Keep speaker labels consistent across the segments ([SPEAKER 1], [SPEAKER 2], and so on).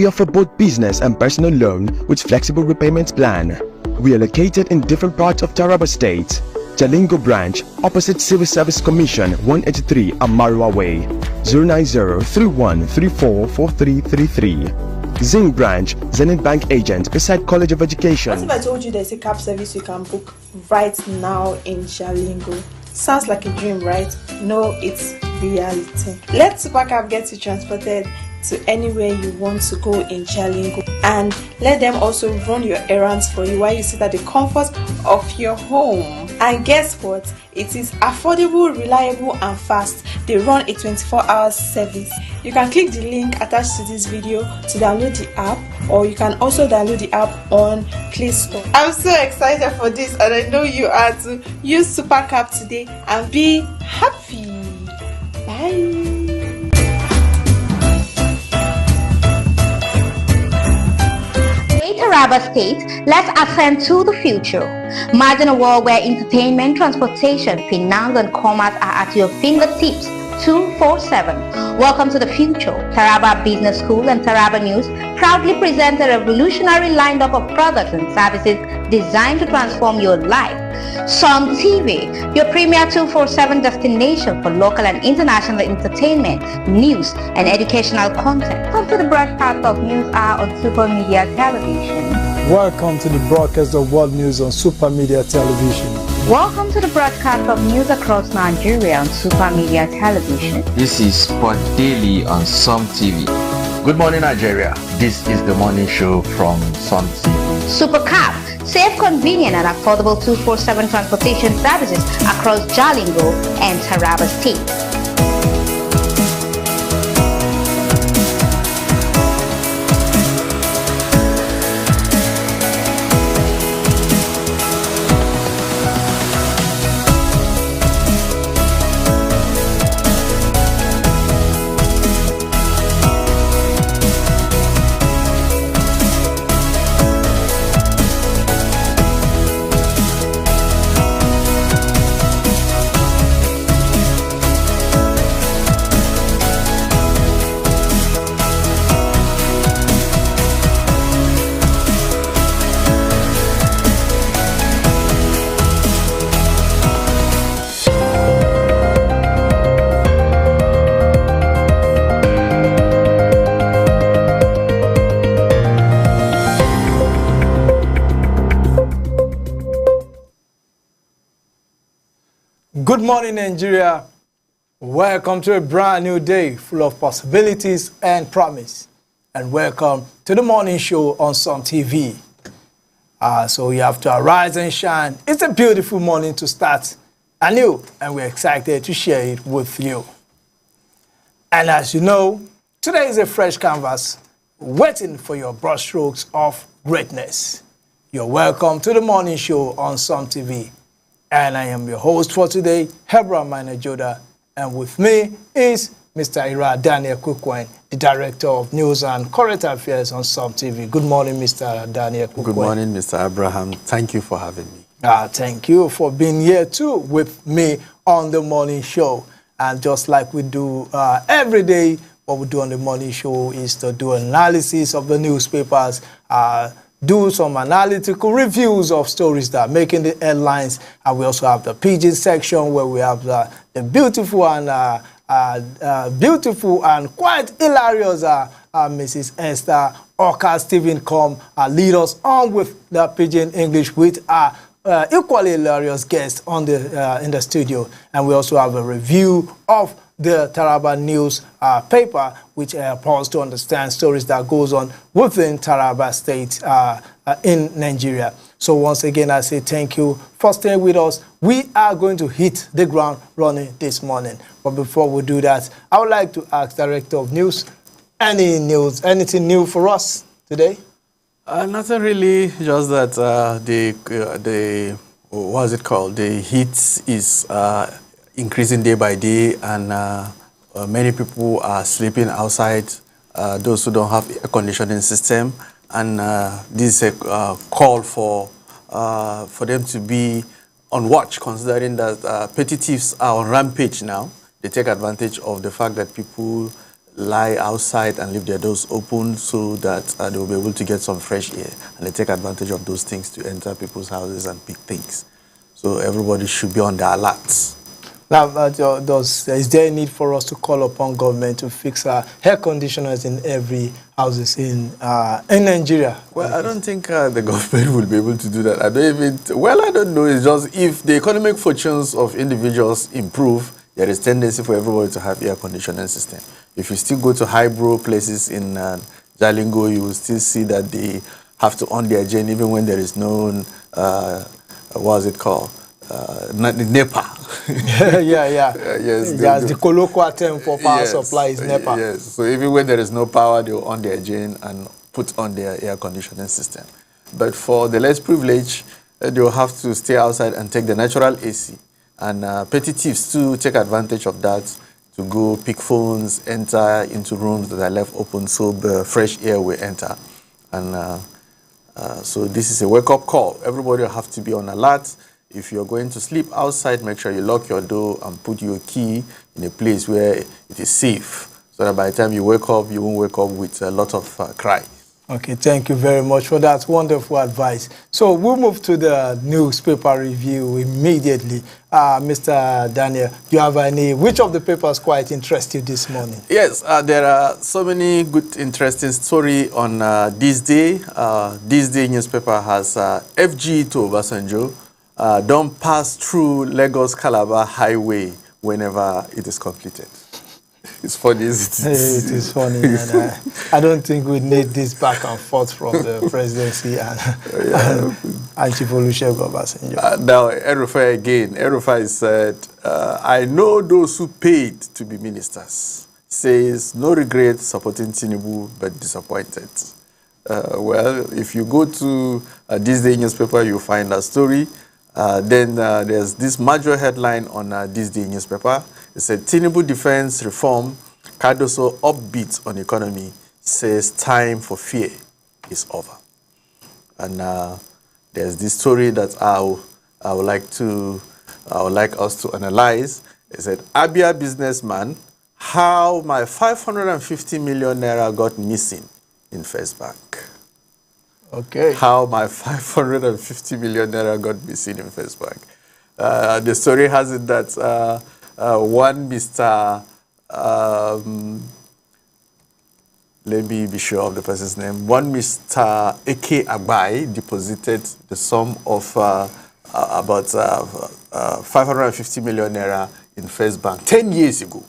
[SPEAKER 1] We offer both business and personal loan with flexible repayment plan. We are located in different parts of Taraba State. Jalingo branch, opposite Civil Service Commission, 183 Amarua Way, 090-3134-4333. Zing branch, Zenith Bank agent beside College of Education.
[SPEAKER 2] What if I told you there's a cab service you can book right now in Jalingo? Sounds like a dream, right? No, it's reality. Let Supercab get you transported to anywhere you want to go in Jalingo, and let them also run your errands for you while you sit at the comfort of your home. And guess what? It is affordable, reliable and fast. They run a 24-hour service. You can click the link attached to this video to download the app, or you can also download the app on Play Store. I'm so excited for this, and I know you are too. Use Supercab today and be happy. Bye.
[SPEAKER 3] Taraba State, let's ascend to the future. Imagine a world where entertainment, transportation, finance and commerce are at your fingertips 247. Welcome to the future. Taraba Business School and Taraba News proudly present a revolutionary lineup of products and services designed to transform your life. Som TV, your premier 247 destination for local and international entertainment, news and educational content. Come to the broadcast of News Hour on Super Media Television.
[SPEAKER 4] Welcome to the broadcast of World News on Super Media Television.
[SPEAKER 3] Welcome to the broadcast of news across Nigeria on Super Media Television.
[SPEAKER 5] This is Sport Daily on Som TV. Good morning, Nigeria. This is the morning show from Som TV.
[SPEAKER 3] Supercab, safe, convenient and affordable 247 transportation services across Jalingo and Taraba State.
[SPEAKER 4] Good morning, Nigeria. Welcome to a brand new day full of possibilities and promise. And welcome to the morning show on Som TV. So you have to arise and shine. It's a beautiful morning to start anew, and we're excited to share it with you. And as you know, today is a fresh canvas waiting for your brushstrokes of greatness. You're welcome to the morning show on Som TV. And I am your host for today, Hebra Manajoda, and with me is Mr. Ira Daniel Kukwen, the Director of News and Current Affairs on Som TV. Good morning, Mr. Daniel Kukwen.
[SPEAKER 6] Good morning, Mr. Abraham. Thank you for having me.
[SPEAKER 4] Thank you for being here too with me on the morning show. And just like we do every day, what we do on the morning show is to do analysis of the newspapers, do some analytical reviews of stories that are making the headlines, and we also have the Pidgin section where we have the beautiful and quite hilarious Mrs. Esther Oka Stephen come lead us on with the Pidgin English with our equally hilarious guest on the in the studio, and we also have a review of the Taraba News paper, which helps us to understand stories that goes on within Taraba State in Nigeria. So once again, I say thank you for staying with us. We are going to hit the ground running this morning. But before we do that, I would like to ask Director of News, anything new for us today?
[SPEAKER 6] Nothing really, just that what's it called? The heat is increasing day by day, and many people are sleeping outside, those who don't have air conditioning system, and this is a call for them to be on watch, considering that petty thieves are on rampage now. They take advantage of the fact that people lie outside and leave their doors open so that they will be able to get some fresh air, and they take advantage of those things to enter people's houses and pick things. So everybody should be on the alert.
[SPEAKER 4] Now, is there a need for us to call upon government to fix air conditioners in every houses in Nigeria?
[SPEAKER 6] Well, I don't think the government will be able to do that. I don't know. It's just if the economic fortunes of individuals improve, there is tendency for everybody to have air conditioning system. If you still go to highbrow places in Jalingo, you will still see that they have to on their gen even when there is no, what is it called? NEPA.
[SPEAKER 4] Yes, the colloquial term for power supply is NEPA.
[SPEAKER 6] Yes, so even when there is no power, they will on their gen and put on their air conditioning system. But for the less privileged, they will have to stay outside and take the natural AC. And petty thieves too take advantage of that to go pick phones, enter into rooms that are left open so the fresh air will enter. And so this is a wake-up call. Everybody will have to be on alert. If you're going to sleep outside, make sure you lock your door and put your key in a place where it is safe, so that by the time you wake up, you won't wake up with a lot of cry.
[SPEAKER 4] Okay, thank you very much for that wonderful advice. So we'll move to the newspaper review immediately. Mr. Daniel, do you have any, which of the papers quite interest you this morning?
[SPEAKER 6] Yes, there are so many good, interesting stories on this day. This day newspaper has FG to Obasanjo. Don't pass through Lagos-Calabar highway whenever it is completed. It's funny, isn't it?
[SPEAKER 4] It is funny. And, I don't think we need this back and forth from the presidency and Chief Olusegun Obasanjo.
[SPEAKER 6] Now, El-Rufai again. El-Rufai said, I know those who paid to be ministers. Says, no regret supporting Tinubu, but disappointed. Well, if you go to this day newspaper, you'll find a story. Then there's this major headline on this day newspaper. It said, Tinubu defense reform, Cardoso upbeat on economy, says time for fear is over. And there's this story that I would like us to analyze. It said, Abia businessman, how my 550 million naira got missing in First Bank.
[SPEAKER 4] Okay.
[SPEAKER 6] How my 550 million naira got missing in First Bank. The story has it that one Mr. Let me be sure of the person's name. One Mr. Eke Agbai deposited the sum of about 550 million naira in First Bank 10 years ago.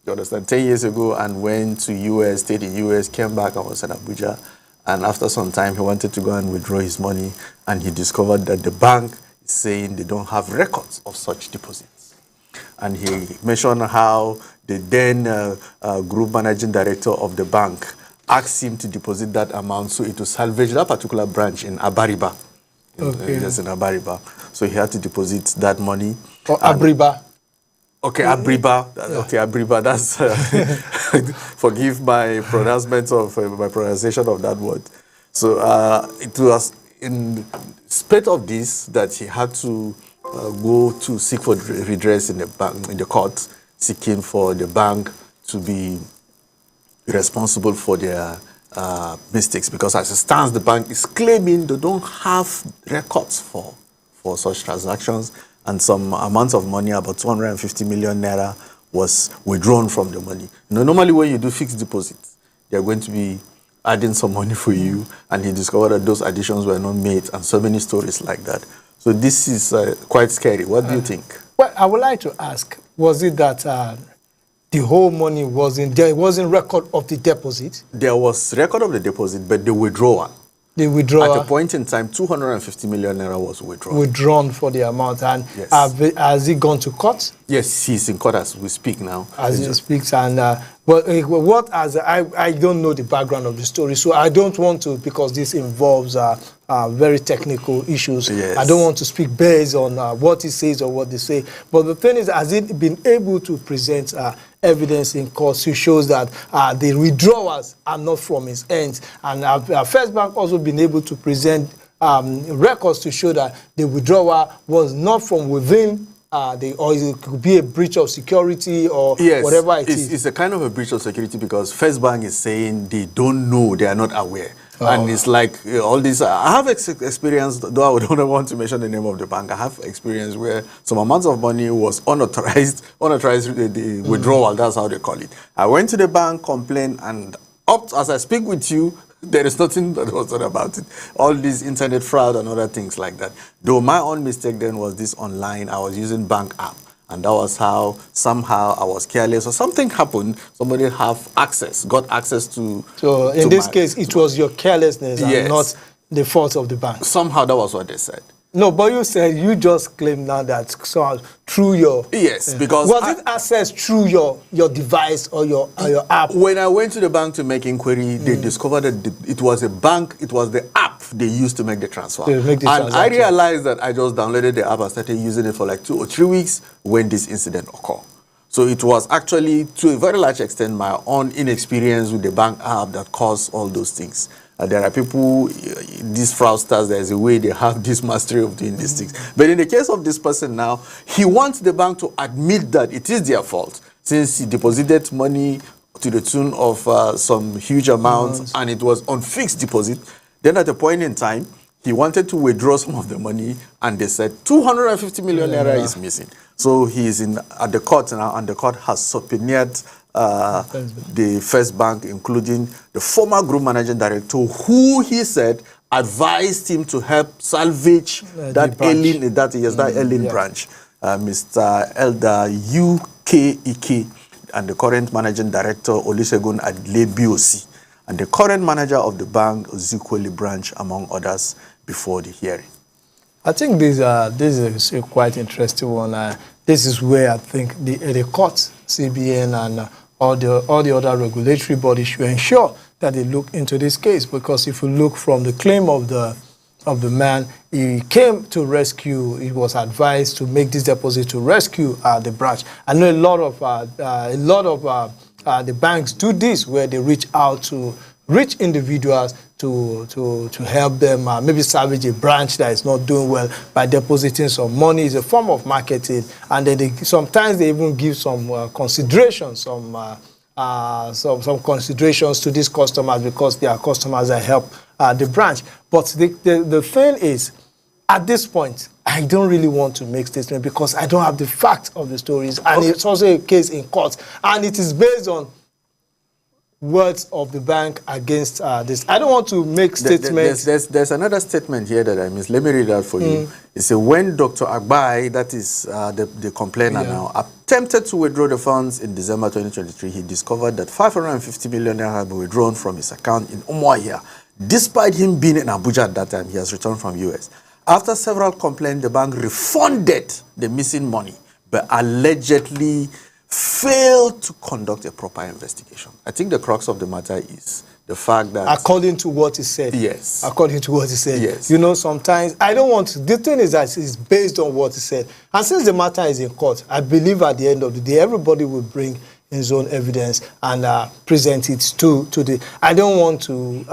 [SPEAKER 6] You understand? 10 years ago, and went to US, stayed in US, came back and was in Abuja. And after some time, he wanted to go and withdraw his money, and he discovered that the bank is saying they don't have records of such deposits. And he mentioned how the then group managing director of the bank asked him to deposit that amount so it will salvage that particular branch in Abariba.
[SPEAKER 4] Okay.
[SPEAKER 6] Yes, in Abariba. So he had to deposit that money.
[SPEAKER 4] Or Abriba.
[SPEAKER 6] Okay, Abriba. Okay, Abriba. That's forgive my pronouncement of my pronunciation of that word. So it was in spite of this that he had to go to seek for redress in the bank, in the court, seeking for the bank to be responsible for their mistakes, because as it stands, the bank is claiming they don't have records for such transactions. And some amount of money, about 250 million naira, was withdrawn from the money. Normally when you do fixed deposits, they're going to be adding some money for you, and he discovered that those additions were not made, and so many stories like that. So this is quite scary. What do you think?
[SPEAKER 4] Well, I would like to ask, was it that the whole money there wasn't record of the deposit?
[SPEAKER 6] There was record of the deposit, but the withdrawal.
[SPEAKER 4] The withdrawal.
[SPEAKER 6] At a point in time, 250 million naira was withdrawn.
[SPEAKER 4] Withdrawn for the amount. And
[SPEAKER 6] yes.
[SPEAKER 4] Has it gone to court?
[SPEAKER 6] Yes, he's in court as we speak now.
[SPEAKER 4] As he speaks. And I don't know the background of the story, so I don't want to, because this involves very technical issues.
[SPEAKER 6] Yes.
[SPEAKER 4] I don't want to speak based on what he says or what they say. But the thing is, has it been able to present evidence in court to show that the withdrawals are not from his end? And First Bank also been able to present records to show that the withdrawal was not from within or it could be a breach of security or
[SPEAKER 6] Yes,
[SPEAKER 4] whatever it is.
[SPEAKER 6] It's a kind of a breach of security because First Bank is saying they don't know, they are not aware. And it's like all this. I have experience, though I don't want to mention the name of the bank. I have experience where some amounts of money was unauthorized the withdrawal. That's how they call it. I went to the bank, complained, and as I speak with you, there is nothing that was done about it. All this internet fraud and other things like that. Though my own mistake then was this online. I was using bank app. And that was how somehow I was careless or something happened. Somebody got access to.
[SPEAKER 4] So in this case, it was your carelessness and not the fault of the bank.
[SPEAKER 6] Somehow that was what they said.
[SPEAKER 4] No, but you said you just claim now that through your
[SPEAKER 6] because
[SPEAKER 4] was it access through your device or your app?
[SPEAKER 6] When I went to the bank to make inquiry, they discovered that it was a bank. It was the app they used to make the transfer. I realized that I just downloaded the app and started using it for like 2 or 3 weeks when this incident occurred. So it was actually, to a very large extent, my own inexperience with the bank app that caused all those things. There are people, these fraudsters, there's a way they have this mastery of doing these things. But in the case of this person now, he wants the bank to admit that it is their fault since he deposited money to the tune of some huge amounts and it was on fixed deposit. Then at a point in time, he wanted to withdraw some of the money and they said 250 million naira is missing. So he is at the court now and the court has subpoenaed the First Bank, including the former group managing director, who he said advised him to help salvage that Ellen branch, Mr. Elder UKEK, and the current managing director, Olusegun Adlebiosi, and the current manager of the bank, Zikweli branch, among others, before the hearing.
[SPEAKER 4] I think this is a quite interesting one. This is where I think the courts, CBN, and all the other regulatory bodies should ensure that they look into this case, because if you look from the claim of the man, he came to rescue. He was advised to make this deposit to rescue the branch. I know a lot of the banks do this, where they reach out to rich individuals to help them maybe salvage a branch that is not doing well by depositing some money. It's a form of marketing, and then sometimes they even give some consideration, some considerations to these customers because they are customers that help the branch. But the thing is, at this point, I don't really want to make statement because I don't have the facts of the stories, and it's also a case in court, and it is based on words of the bank against this. I don't want to make statements.
[SPEAKER 6] There's another statement here that I missed. Let me read that for you. It says, when Dr. Agbai, that is the complainer now, attempted to withdraw the funds in December 2023, he discovered that 550 million naira had been withdrawn from his account in Umuahia. Despite him being in Abuja at that time, he has returned from US. After several complaints, the bank refunded the missing money, but allegedly failed to conduct a proper investigation. I think the crux of the matter is the fact that...
[SPEAKER 4] According to what he said.
[SPEAKER 6] Yes.
[SPEAKER 4] According to what he said.
[SPEAKER 6] Yes.
[SPEAKER 4] You know, sometimes, I don't want to... The thing is that it's based on what he said. And since the matter is in court, I believe at the end of the day, everybody will bring his own evidence and present it to the... I don't want to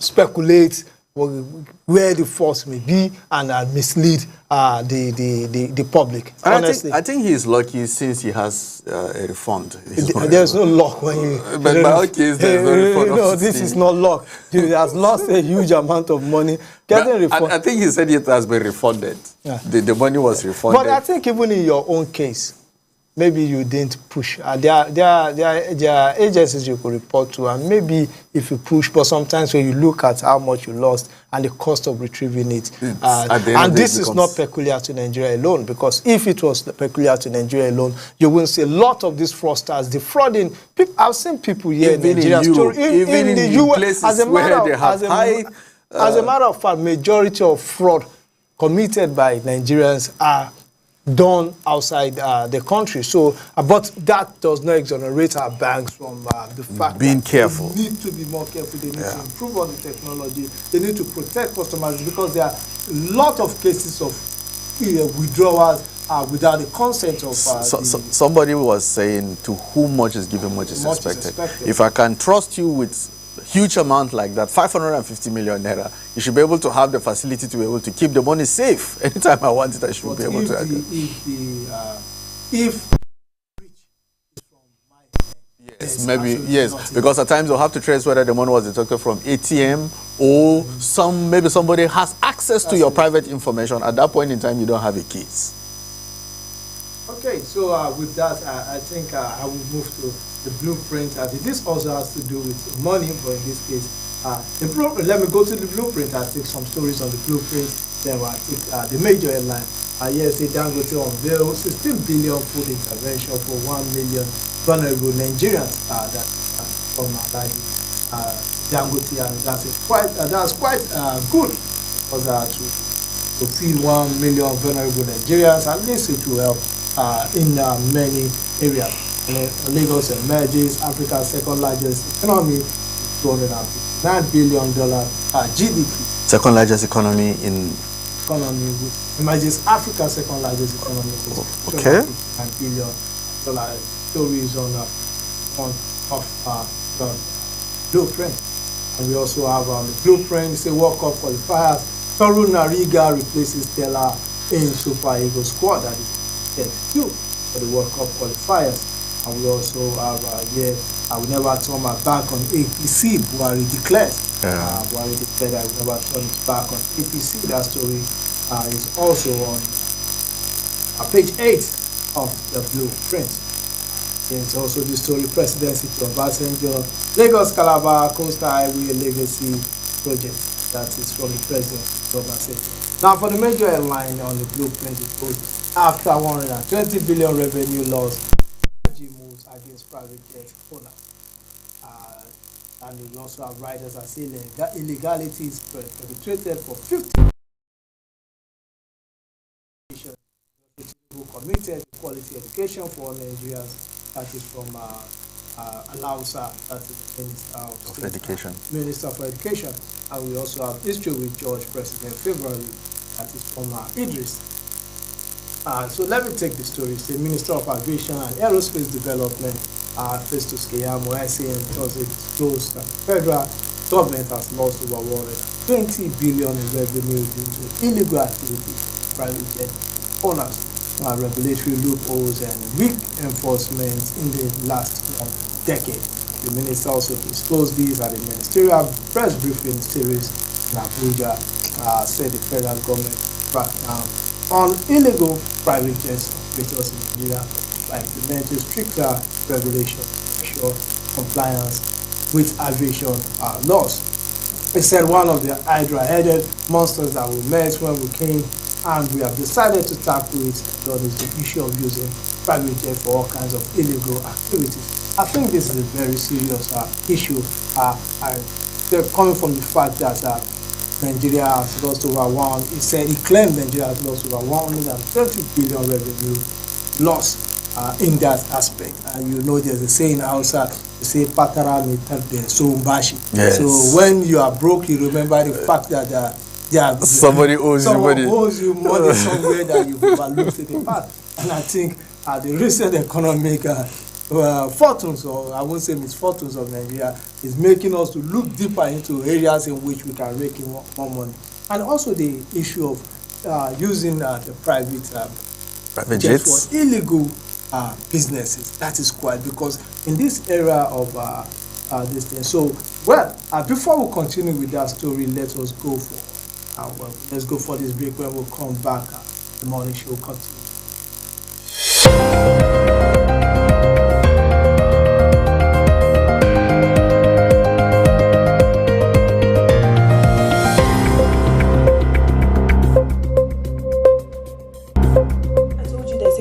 [SPEAKER 4] speculate where the fault may be and mislead the public. Honestly,
[SPEAKER 6] I think he's lucky since he has a refund.
[SPEAKER 4] There's no luck when you...
[SPEAKER 6] But by all case, there's no refund.
[SPEAKER 4] No, this is not luck. He has lost a huge amount of money.
[SPEAKER 6] I think he said it has been refunded. Yeah. The money was refunded.
[SPEAKER 4] But I think even in your own case, maybe you didn't push. There are agencies you could report to, and maybe if you push, but sometimes when you look at how much you lost and the cost of retrieving it, and this is not peculiar to Nigeria alone, because if it was peculiar to Nigeria alone, you will see a lot of these fraudsters defrauding. I've seen people here in Nigeria, even in the US, as a matter of fact, majority of fraud committed by Nigerians are done outside the country. So, but that does not exonerate our banks from the fact
[SPEAKER 6] being
[SPEAKER 4] that
[SPEAKER 6] careful.
[SPEAKER 4] They need to be more careful. They need to improve on the technology. They need to protect customers, because there are a lot of cases of withdrawals without the consent of...
[SPEAKER 6] somebody was saying, to whom much is given, much is expected. If I can trust you with huge amount like that, 550 million naira, you should be able to have the facility to be able to keep the money safe. Anytime I want it, I should be able to. Yes, maybe, yes, because at times you'll have to trace whether the money was deducted from ATM or maybe somebody has access to your private information. At that point in time, you don't have a case.
[SPEAKER 4] Okay, so with that, I think I will move to the blueprint. This also has to do with money, but in this case, let me go to the blueprint. I'll take some stories on the blueprint, then I'll take the major headline. Yes, the Dangote unveiled 16 billion food intervention for 1 million vulnerable Nigerians. From Dangote, and that's quite good because to feed 1 million vulnerable Nigerians, at least it will help in many areas. Lagos emerges Africa's second largest economy, $259 billion GDP. Second largest economy in emerges Africa's second largest economy with $259 billion. Stories on the blueprint. And we also have on the blueprint, it's a World Cup qualifiers. Toru Nariga replaces Stella in Super Eagles squad. That is 32 for the World Cup qualifiers. And we also have I will never turn my back on APC. Buhari declared. Buhari declared I will never turn his back on APC. That story is also on page 8 of the blueprint. It's also the story presidency to Obasanjo, Lagos Calabar Coastal Highway Legacy Project. That is from the president to Obasanjo. Now for the major headline on the blueprint, it goes after 120 billion revenue loss, moves against private jet owners. And we also have riders that say that illegality is perpetrated for 50 who committed quality education for Nigerians. That is from Alausa, that is Minister of Education. Minister for Education. And we also have history with George President February, that is from Idris. So let me take the story. It's the Minister of Aviation and Aerospace Development, Festus Keyamo, SAN, Thursday disclosed that the federal government has lost over 120 billion in revenue due to illegal activities of private jet owners. Regulatory loopholes and weak enforcement in the last decade. The minister also disclosed these at the ministerial press briefing series in Abuja. Said the federal government cracked down on illegal private jet operators in Nigeria by implementing stricter regulations to ensure compliance with aviation laws. He said one of the hydra-headed monsters that we met when we came, and we have decided to tackle it, that is the issue of using private jet for all kinds of illegal activities. I think this is a very serious issue, and coming from the fact that Nigeria has lost over he claimed Nigeria has lost over 130 billion revenue loss in that aspect. And you know there's a saying outside, you say patara metabde so umbashi. Yes. So when you are broke, you remember the fact that somebody owes you money somewhere that you've overlooked in the past. And I think the recent economic fortunes, or I won't say misfortunes of Nigeria, is making us to look deeper into areas in which we can rake in more money. And also the issue of using the private jets for illegal businesses. That is quite, because in this era of this thing. So, before we continue with that story, let us go for this break. When we'll come back, the morning show will continue.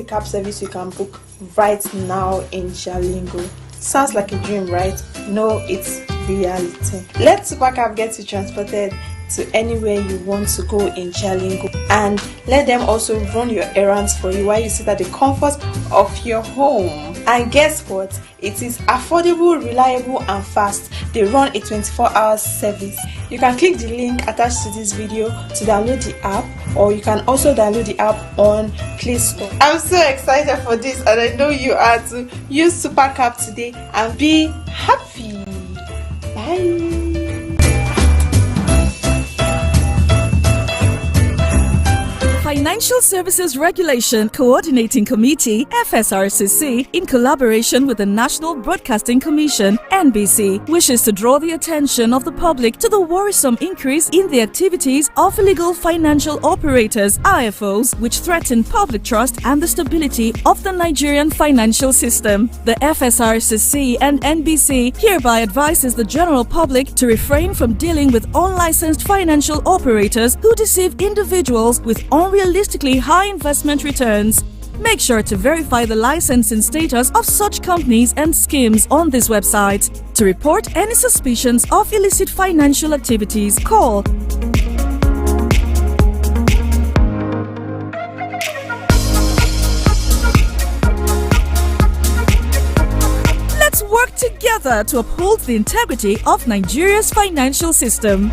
[SPEAKER 2] Cab service you can book right now in Jalingo. Sounds like a dream, right? No, it's reality. Let Supercab get you transported to anywhere you want to go in Jalingo, and let them also run your errands for you while you sit at the comfort of your home. And guess what? It is affordable, reliable, and fast. They run a 24-hour service. You can click the link attached to this video to download the app, or you can also download the app on Play Store. I'm so excited for this, and I know you are too. Use Supercab today and be happy. Bye.
[SPEAKER 7] Financial Services Regulation Coordinating Committee, FSRCC, in collaboration with the National Broadcasting Commission, NBC, wishes to draw the attention of the public to the worrisome increase in the activities of illegal financial operators, IFOs, which threaten public trust and the stability of the Nigerian financial system. The FSRCC and NBC hereby advises the general public to refrain from dealing with unlicensed financial operators who deceive individuals with unrealistically high investment returns. Make sure to verify the licensing status of such companies and schemes on this website. To report any suspicions of illicit financial activities, call work together to uphold the integrity of Nigeria's financial system.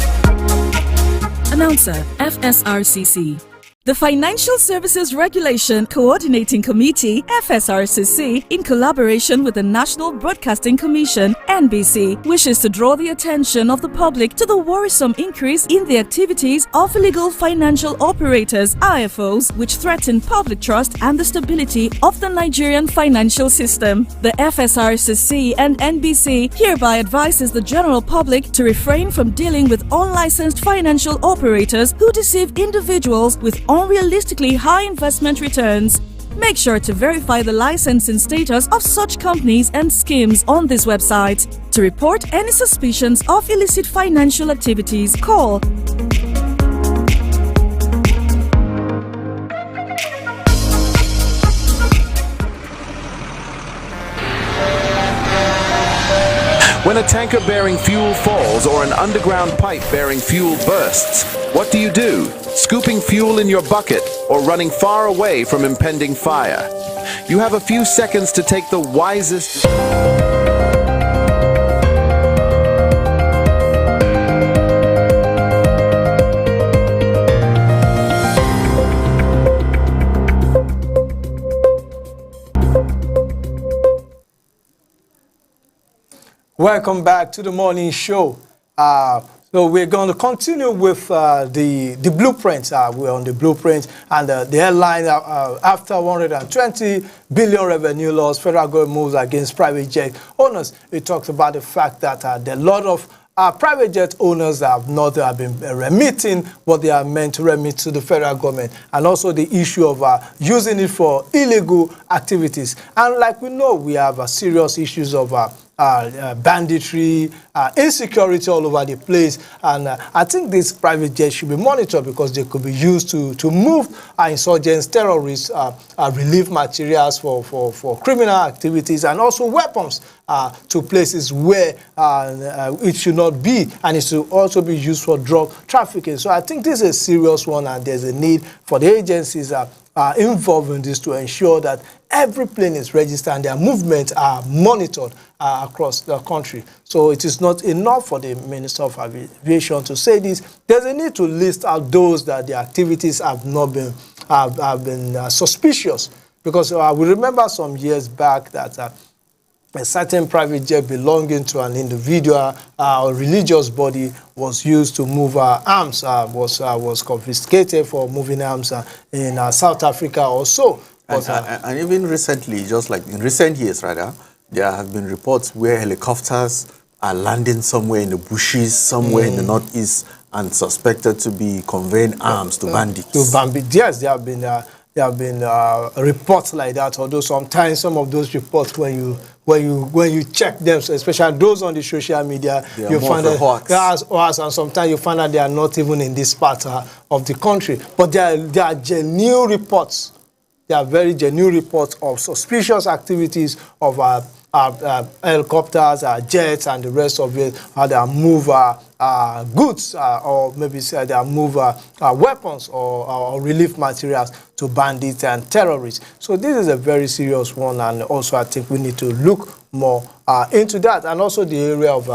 [SPEAKER 7] Announcer, FSRCC. The Financial Services Regulation Coordinating Committee, FSRCC, in collaboration with the National Broadcasting Commission, NBC, wishes to draw the attention of the public to the worrisome increase in the activities of illegal financial operators, IFOs, which threaten public trust and the stability of the Nigerian financial system. The FSRCC and NBC hereby advises the general public to refrain from dealing with unlicensed financial operators who deceive individuals with unrealistically high investment returns. Make sure to verify the licensing status of such companies and schemes on this website. To report any suspicions of illicit financial activities, call
[SPEAKER 8] When a tanker bearing fuel falls or an underground pipe bearing fuel bursts, what do? Scooping fuel in your bucket or running far away from impending fire? You have a few seconds to take the wisest...
[SPEAKER 4] Welcome back to the morning show. So we're going to continue with the blueprint. We're on the blueprint, and the headline, after 120 billion revenue loss, federal government moves against private jet owners. It talks about the fact that there are a lot of private jet owners that have not been remitting what they are meant to remit to the federal government, and also the issue of using it for illegal activities. And like we know, we have serious issues of banditry, insecurity all over the place, and I think these private jets should be monitored because they could be used to move insurgents, terrorists, relief materials for criminal activities, and also weapons to places where it should not be, and it should also be used for drug trafficking. So I think this is a serious one, and there's a need for the agencies involved in this to ensure that every plane is registered and their movements are monitored across the country. So it is not enough for the Minister of Aviation to say this. There's a need to list out those that the activities have not been suspicious, because we remember some years back that a certain private jet belonging to an individual or religious body was used to move arms, was confiscated for moving arms in South Africa also.
[SPEAKER 6] And even recently, just like in recent years rather, there have been reports where helicopters are landing somewhere in the bushes, somewhere in the northeast, and suspected to be conveying arms to bandits.
[SPEAKER 4] Yes, there have been reports like that. Although sometimes some of those reports, when you check them, especially those on the social media, you find that and sometimes you find that they are not even in this part of the country. But there are genuine reports. There are very genuine reports of suspicious activities of helicopters, jets, and the rest of it. They move goods, or maybe say they move weapons or relief materials to bandits and terrorists. So this is a very serious one, and also I think we need to look more into that, and also the area of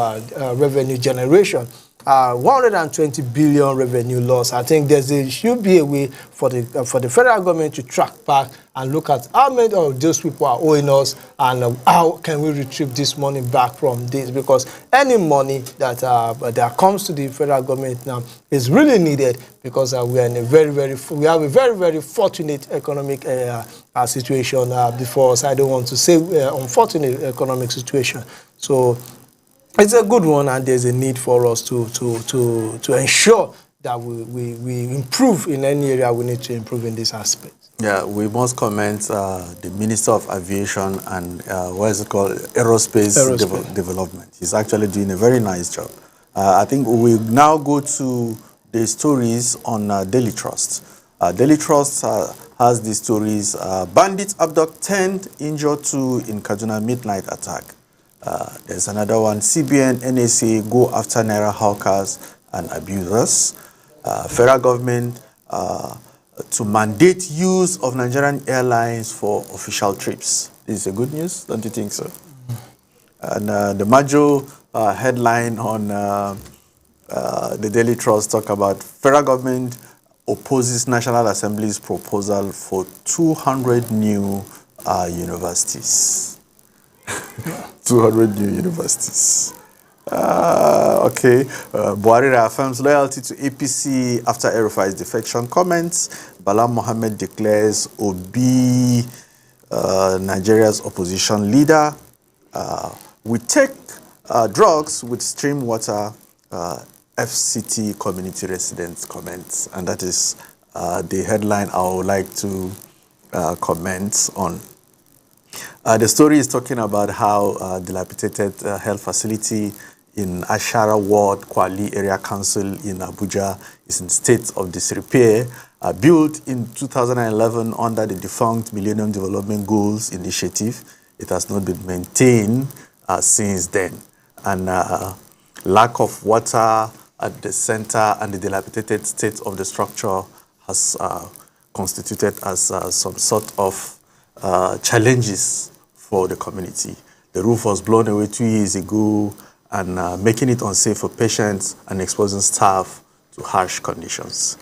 [SPEAKER 4] revenue generation. 120 billion revenue loss. I think should be a way for the federal government to track back and look at how many of those people are owing us and how can we retrieve this money back from this, because any money that comes to the federal government now is really needed, because we are in a we have a very fortunate economic situation before us. I don't want to say unfortunate economic situation. So it's a good one, and there's a need for us to ensure that we improve in any area we need to improve in this aspect.
[SPEAKER 6] Yeah, we must commend the Minister of Aviation and what is it called, Aerospace. Development. He's actually doing a very nice job. I think we now go to the stories on Daily Trust. Daily Trust has the stories: bandits abduct 10, injure 2 in Kaduna midnight attack. There's another one: CBN, NSA go after Naira hawkers and abusers. Federal government to mandate use of Nigerian airlines for official trips. This is a good news, don't you think so? And the major headline on the Daily Trust talk about federal government opposes National Assembly's proposal for 200 new universities. 200 new universities. Okay. Buhari reaffirms loyalty to APC after El-Rufai's defection comments. Bala Mohammed declares Obi Nigeria's opposition leader. We take drugs with stream water. FCT community residents comments, and that is the headline I would like to comment on. The story is talking about how dilapidated health facility in Ashara Ward, Kwali Area Council in Abuja is in state of disrepair. Built in 2011 under the defunct Millennium Development Goals initiative, it has not been maintained since then. And lack of water at the center and the dilapidated state of the structure has constituted as some sort of challenges for the community. The roof was blown away 2 years ago, and making it unsafe for patients and exposing staff to harsh conditions.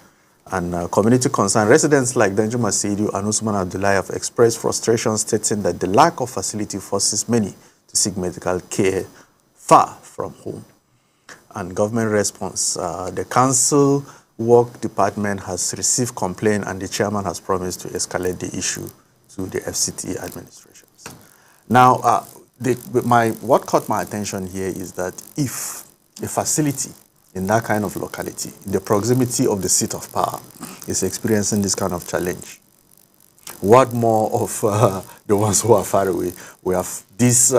[SPEAKER 6] And community concerned residents like Danjuma Seidu and Usman Abdullahi have expressed frustration, stating that the lack of facility forces many to seek medical care far from home. And government response: the council work department has received complaint, and the chairman has promised to escalate the issue to the FCT administrations. Now, what caught my attention here is that if a facility in that kind of locality, in the proximity of the seat of power, is experiencing this kind of challenge, what more of the ones who are far away? We have this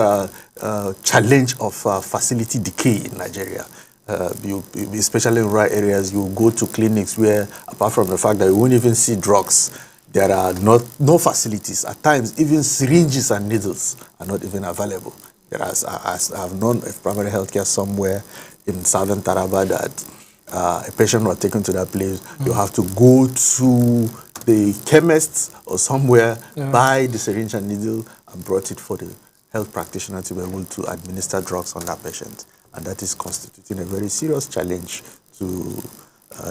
[SPEAKER 6] challenge of facility decay in Nigeria. Especially in rural areas, you go to clinics where, apart from the fact that you won't even see drugs, there are no facilities. At times, even syringes and needles are not even available. Whereas I've known of primary healthcare somewhere in southern Taraba that a patient was taken to that place. You have to go to the chemist or somewhere, buy the syringe and needle, and brought it for the health practitioner to be able to administer drugs on that patient. And that is constituting a very serious challenge to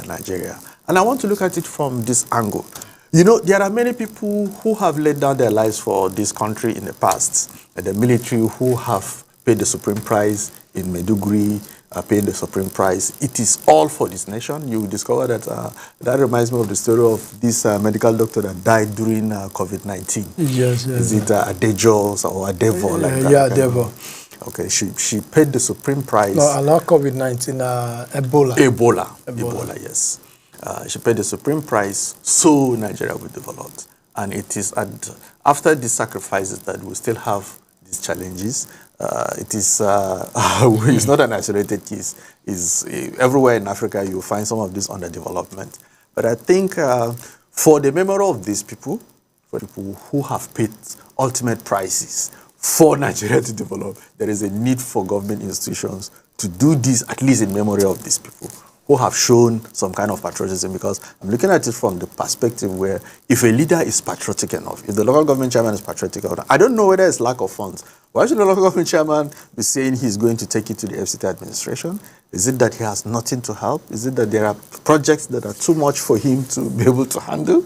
[SPEAKER 6] Nigeria. And I want to look at it from this angle. You know, there are many people who have laid down their lives for this country in the past. The military who have paid the supreme price in Maiduguri, paying the supreme price. It is all for this nation. You will discover that that reminds me of the story of this medical doctor that died during COVID-19. Yes. Is it Adejo or Adevo? Like that?
[SPEAKER 4] Yeah, Adevo.
[SPEAKER 6] Okay, she paid the supreme price.
[SPEAKER 4] No, not COVID-19, Ebola.
[SPEAKER 6] Ebola, yes. She paid the supreme price so Nigeria will develop. And it is after these sacrifices that we still have these challenges. It is it's not an isolated case. It's everywhere in Africa you find some of this underdevelopment. But I think for the memory of these people, for people who have paid ultimate prices for Nigeria to develop, there is a need for government institutions to do this, at least in memory of these people who have shown some kind of patriotism. Because I'm looking at it from the perspective where if a leader is patriotic enough, if the local government chairman is patriotic enough, I don't know whether it's lack of funds. Why should the local government chairman be saying he's going to take it to the FCT administration? Is it that he has nothing to help? Is it that there are projects that are too much for him to be able to handle?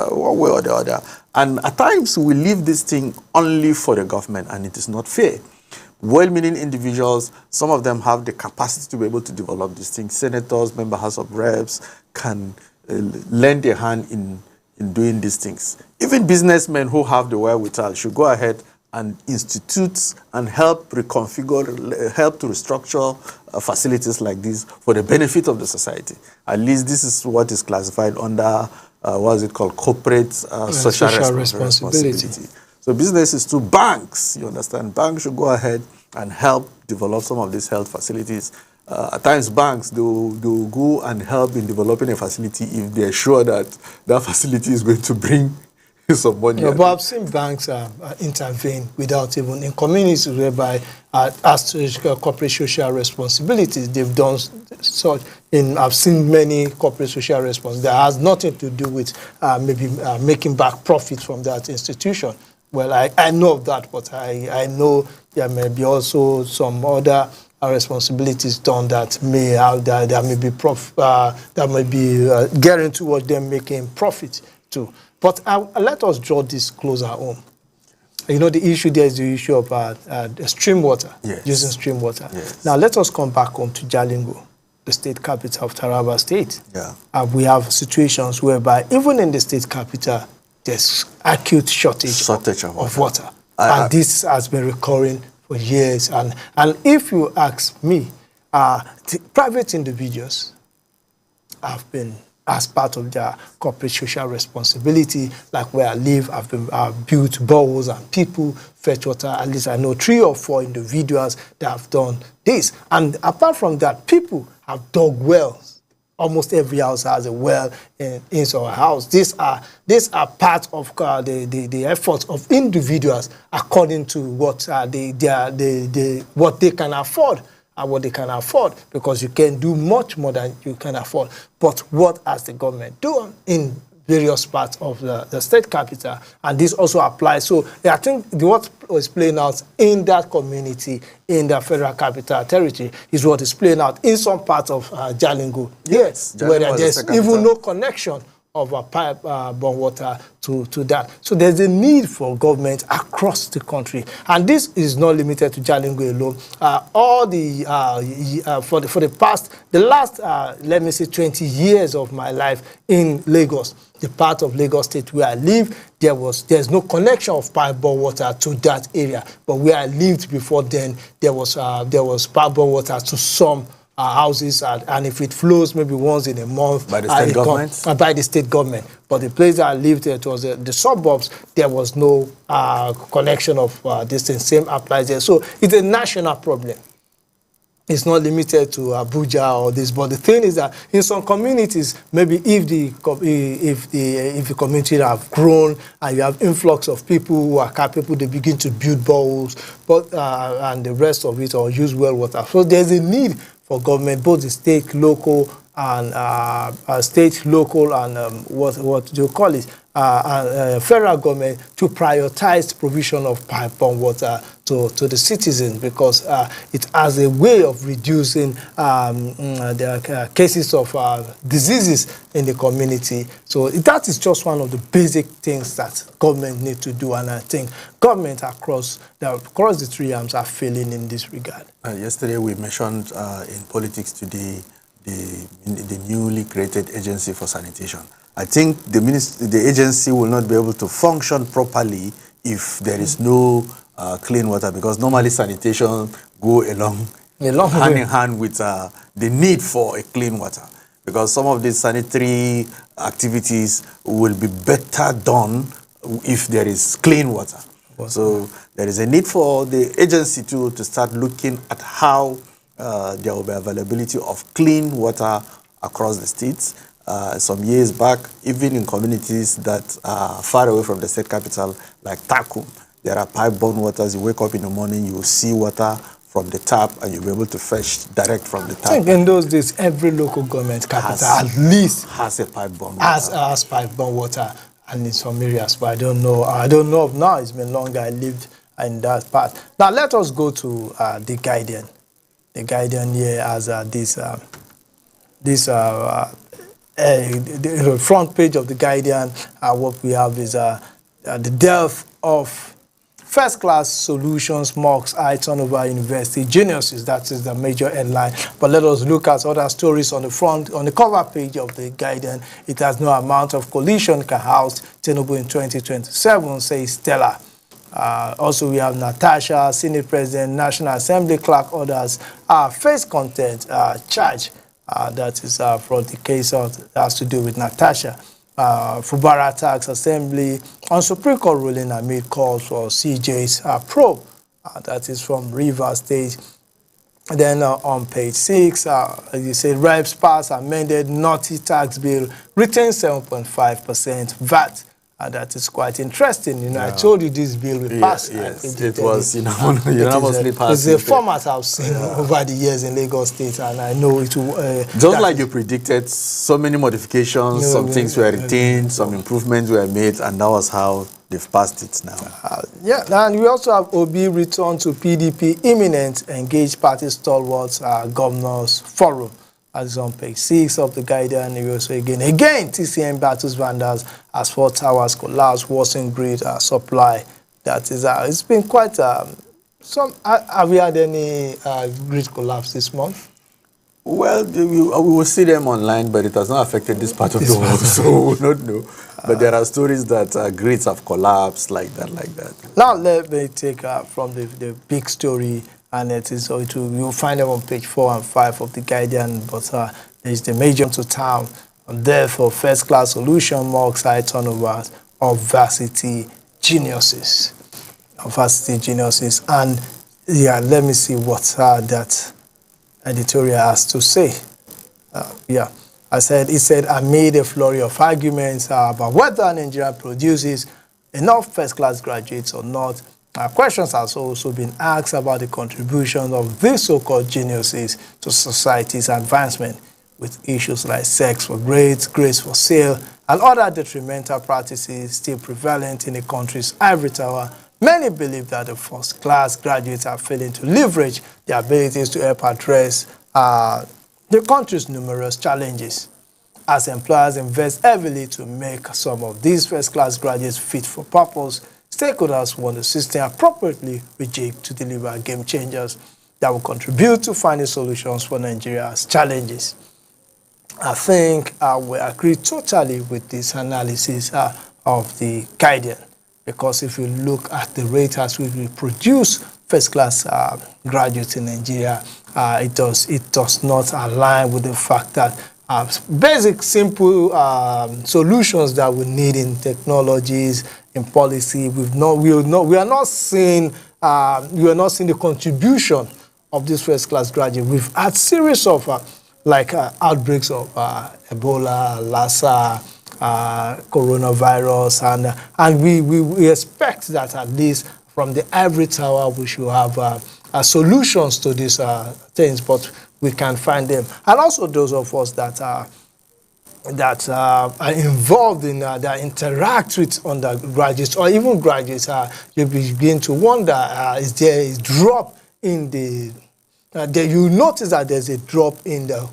[SPEAKER 6] One way or the other. And at times we leave this thing only for the government, and it is not fair. Well-meaning individuals, some of them have the capacity to be able to develop these things. Senators, member House of Reps can lend a hand in doing these things. Even businessmen who have the wherewithal should go ahead and institute and help reconfigure, help to restructure facilities like this for the benefit of the society. At least this is what is classified under, what is it called, corporate social responsibility. So businesses to banks, you understand, banks should go ahead and help develop some of these health facilities. At times banks, they will go and help in developing a facility if they're sure that that facility is going to bring some money.
[SPEAKER 4] Yeah, but I've seen banks intervene without even, in communities whereby as to corporate social responsibilities, they've done such. I've seen many corporate social responsibilities that has nothing to do with maybe making back profits from that institution. Well, I know of that, but I know there may be also some other responsibilities done that may have that may be that may be gearing towards them making profit too. But let us draw this closer home. You know, the issue there is the issue of stream water, using stream water. Yes. Now let us come back home to Jalingo, the state capital of Taraba State. Yeah. We have situations whereby even in the state capital, there's acute shortage of water. And this has been recurring for years. And if you ask me, private individuals have been, as part of their corporate social responsibility, like where I live, I've built boreholes and people fetch water. At least I know 3 or 4 individuals that have done this. And apart from that, people have dug wells. Almost every house has a well in our house. These are part of the efforts of individuals according to what what they can afford and what they can afford, because you can do much more than you can afford. But what has the government done in various parts of the state capital? And this also applies. So I think what is playing out in that community, in the Federal Capital Territory, is what is playing out in some parts of Jalingo. Yes, where there's even no connection of pipe-borne water to that. So there's a need for government across the country. And this is not limited to Jalingo alone. For the last, let me say, 20 years of my life in Lagos, the part of Lagos State where I live, there's no connection of pipe-borne water to that area. But where I lived before then, there was pipe-borne water to some houses, and if it flows maybe once in a month
[SPEAKER 6] by the state government.
[SPEAKER 4] By the state government. But the place that I lived at was the suburbs. There was no connection of this thing. Same applies there. So it's a national problem. It's not limited to Abuja or this, but the thing is that in some communities, maybe if the community have grown and you have influx of people who are capable, they begin to build boreholes, but and the rest of it, or use well water. So there's a need for government, both the state, local, and what do you call it? Federal government, to prioritize provision of pipe-borne water to the citizens, because it has a way of reducing the cases of diseases in the community. So that is just one of the basic things that government need to do, and I think government across the 3 arms are failing in this regard.
[SPEAKER 6] Yesterday we mentioned in politics today the newly created agency for sanitation. I think the agency will not be able to function properly if there is no clean water, because normally sanitation go along hand in hand with the need for a clean water, because some of these sanitary activities will be better done if there is clean water. So there is a need for the agency to start looking at how there will be availability of clean water across the states. Some years back, even in communities that are far away from the state capital, like Takum, there are pipe-borne waters. You wake up in the morning, you will see water from the tap, and you'll be able to fetch direct from the tap.
[SPEAKER 4] I think in those days, every local government capital at least
[SPEAKER 6] has a pipe-borne water.
[SPEAKER 4] Has pipe-borne water, and in some areas, but I don't know of now. It's been long I lived in that part. Now let us go to The Guardian. the Guardian here as the front page of the Guardian. What we have is the death of first-class solutions mocks high turnover university geniuses. That is the major headline. But let us look at other stories on the cover page of the Guardian. It has no amount of coalition can house Tinubu in 2027, says Stella. Also, we have Natasha, Senate President, National Assembly clerk, others face contempt charge. That is for the case that has to do with Natasha. Fubara attacks Assembly on Supreme Court ruling amid calls for CJ's probe. That is from Rivers State. Then on page 6, you say reps pass amended naughty tax bill, retains 7.5% VAT. That is quite interesting. You know, I told you this bill will pass.
[SPEAKER 6] Yes, it was unanimously passed.
[SPEAKER 4] It's a format I've seen over the years in Lagos State, and I know it will.
[SPEAKER 6] Just like you predicted, so many modifications, some things were retained, some improvements were made, and that was how they've passed it now.
[SPEAKER 4] And we also have Obi return to PDP imminent, engaged party stalwarts governors forum. As on page 6 of the Guardian, you also again, TCM battles vandals as 4 towers collapse, worsen grid supply. That is, it's been quite have we had any grid collapse this month?
[SPEAKER 6] Well, we will see them online, but it has not affected this part of the world, so we will not know. But there are stories that grids have collapsed like that.
[SPEAKER 4] Now let me take from the big story. And you'll find them on page 4 and 5 of the Guardian, but there's the major to town. And therefore, first-class solution mocks high turnovers of varsity geniuses. And let me see what that editorial has to say. It said, amid a flurry of arguments about whether Nigeria produces enough first-class graduates or not, questions have also been asked about the contribution of these so-called geniuses to society's advancement, with issues like sex for grades, grades for sale, and other detrimental practices still prevalent in the country's ivory tower. Many believe that the first-class graduates are failing to leverage their abilities to help address the country's numerous challenges. As employers invest heavily to make some of these first-class graduates fit for purpose, stakeholders want the system appropriately rejigged to deliver game changers that will contribute to finding solutions for Nigeria's challenges. I think we agree totally with this analysis of the Guardian, because if you look at the rate as we produce first-class graduates in Nigeria, it does not align with the fact that basic, simple solutions that we need in technologies, in policy, we are not seeing the contribution of this first-class graduate. We've had series of outbreaks of Ebola, Lassa, coronavirus, and we expect that at least from the ivory tower we should have solutions to these things, but we can't find them. And also those of us that are involved in that interact with undergraduates or even graduates, you begin to wonder: is there a drop in the? You notice that there's a drop in the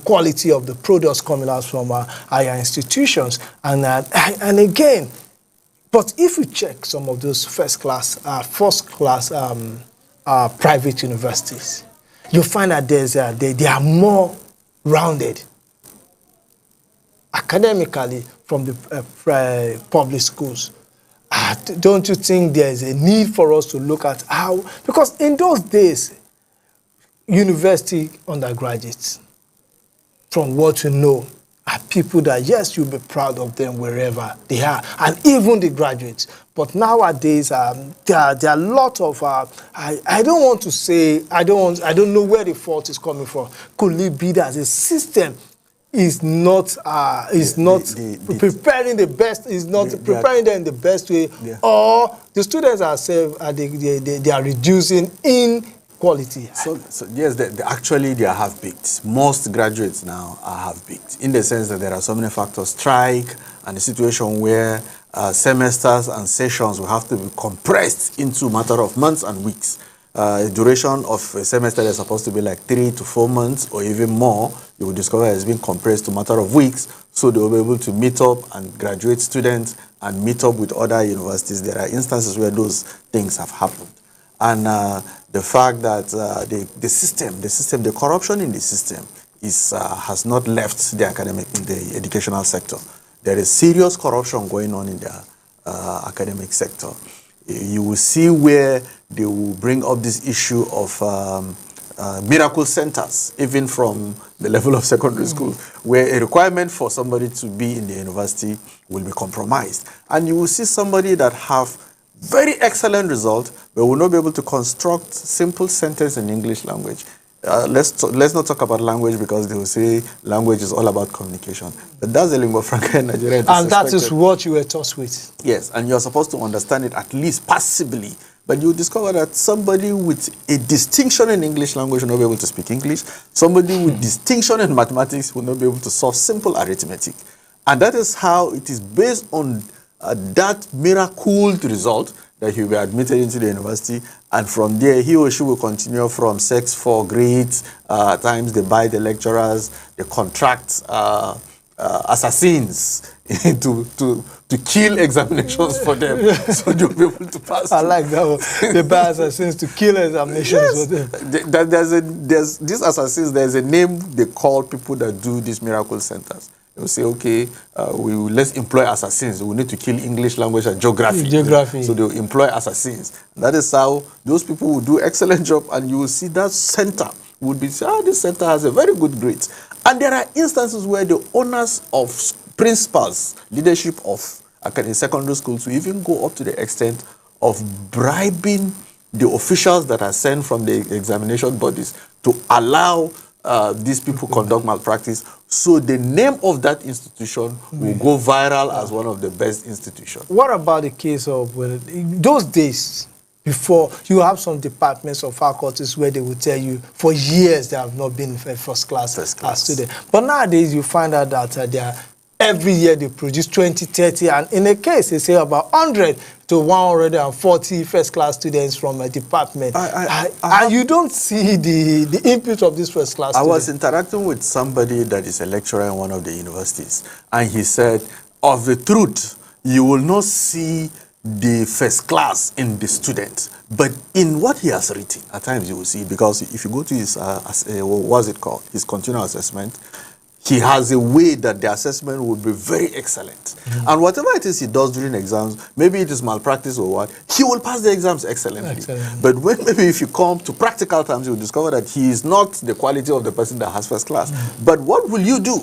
[SPEAKER 4] quality of the products coming out from higher institutions, and again. But if you check some of those first-class private universities, you find that they are more rounded academically from the public schools. Don't you think there's a need for us to look at how, because in those days, university undergraduates, from what you know, are people that, yes, you'll be proud of them wherever they are, and even the graduates. But nowadays, there are a lot of, I don't want to say, I don't know where the fault is coming from. Could it be that the system is not preparing them in the best way, or the students are they are reducing in quality?
[SPEAKER 6] So yes, actually they are half-baked. Most graduates now are half-baked, in the sense that there are so many factors: strike, and the situation where semesters and sessions will have to be compressed into a matter of months and weeks. duration of a semester is supposed to be like 3 to 4 months or even more, you will discover it's been compressed to a matter of weeks, so they will be able to meet up and graduate students and meet up with other universities. There are instances where those things have happened. And the fact that the corruption in the system has not left the educational sector. There is serious corruption going on in the academic sector. You will see where they will bring up this issue of miracle centers, even from the level of secondary school, where a requirement for somebody to be in the university will be compromised. And you will see somebody that have very excellent result, but will not be able to construct simple sentence in English language. Let's not talk about language, because they will say language is all about communication. But that's the lingua franca in Nigeria.
[SPEAKER 4] And that is what you were taught with.
[SPEAKER 6] Yes, and you're supposed to understand it at least passively. But you discover that somebody with a distinction in English language will not be able to speak English. Somebody with distinction in mathematics will not be able to solve simple arithmetic. And that is how it is based on that miracle result that he will be admitted into the university, and from there he or she will continue from sex for grades. At times they buy the lecturers, they contract assassins to kill examinations for them, so they'll be able to pass.
[SPEAKER 4] I like that one. They buy assassins to kill examinations for them.
[SPEAKER 6] These assassins, there's a name they call people that do these miracle centers. They'll say, okay, let's employ assassins. We need to kill English language and geography. So they'll employ assassins. That is how those people will do excellent job, and you will see that center would be, this center has a very good grade. And there are instances where the owners of principals, leadership of secondary schools will even go up to the extent of bribing the officials that are sent from the examination bodies to allow these people conduct malpractice, so the name of that institution will go viral as one of the best institutions.
[SPEAKER 4] What about the case of those days before, you have some departments or faculties where they will tell you for years they have not been first class student. But nowadays you find out that every year they produce 20, 30, and in a case they say about 100 to 140 first-class students from a department. And you don't see the input of this first-class student.
[SPEAKER 6] I was interacting with somebody that is a lecturer in one of the universities, and he said, of the truth, you will not see the first class in the student, but in what he has written, at times you will see, because if you go to his, what's it called, his continual assessment, he has a way that the assessment will be very excellent. And whatever it is he does during exams, maybe it is malpractice or what, he will pass the exams excellently. But when maybe if you come to practical terms, you will discover that he is not the quality of the person that has first class. But what will you do?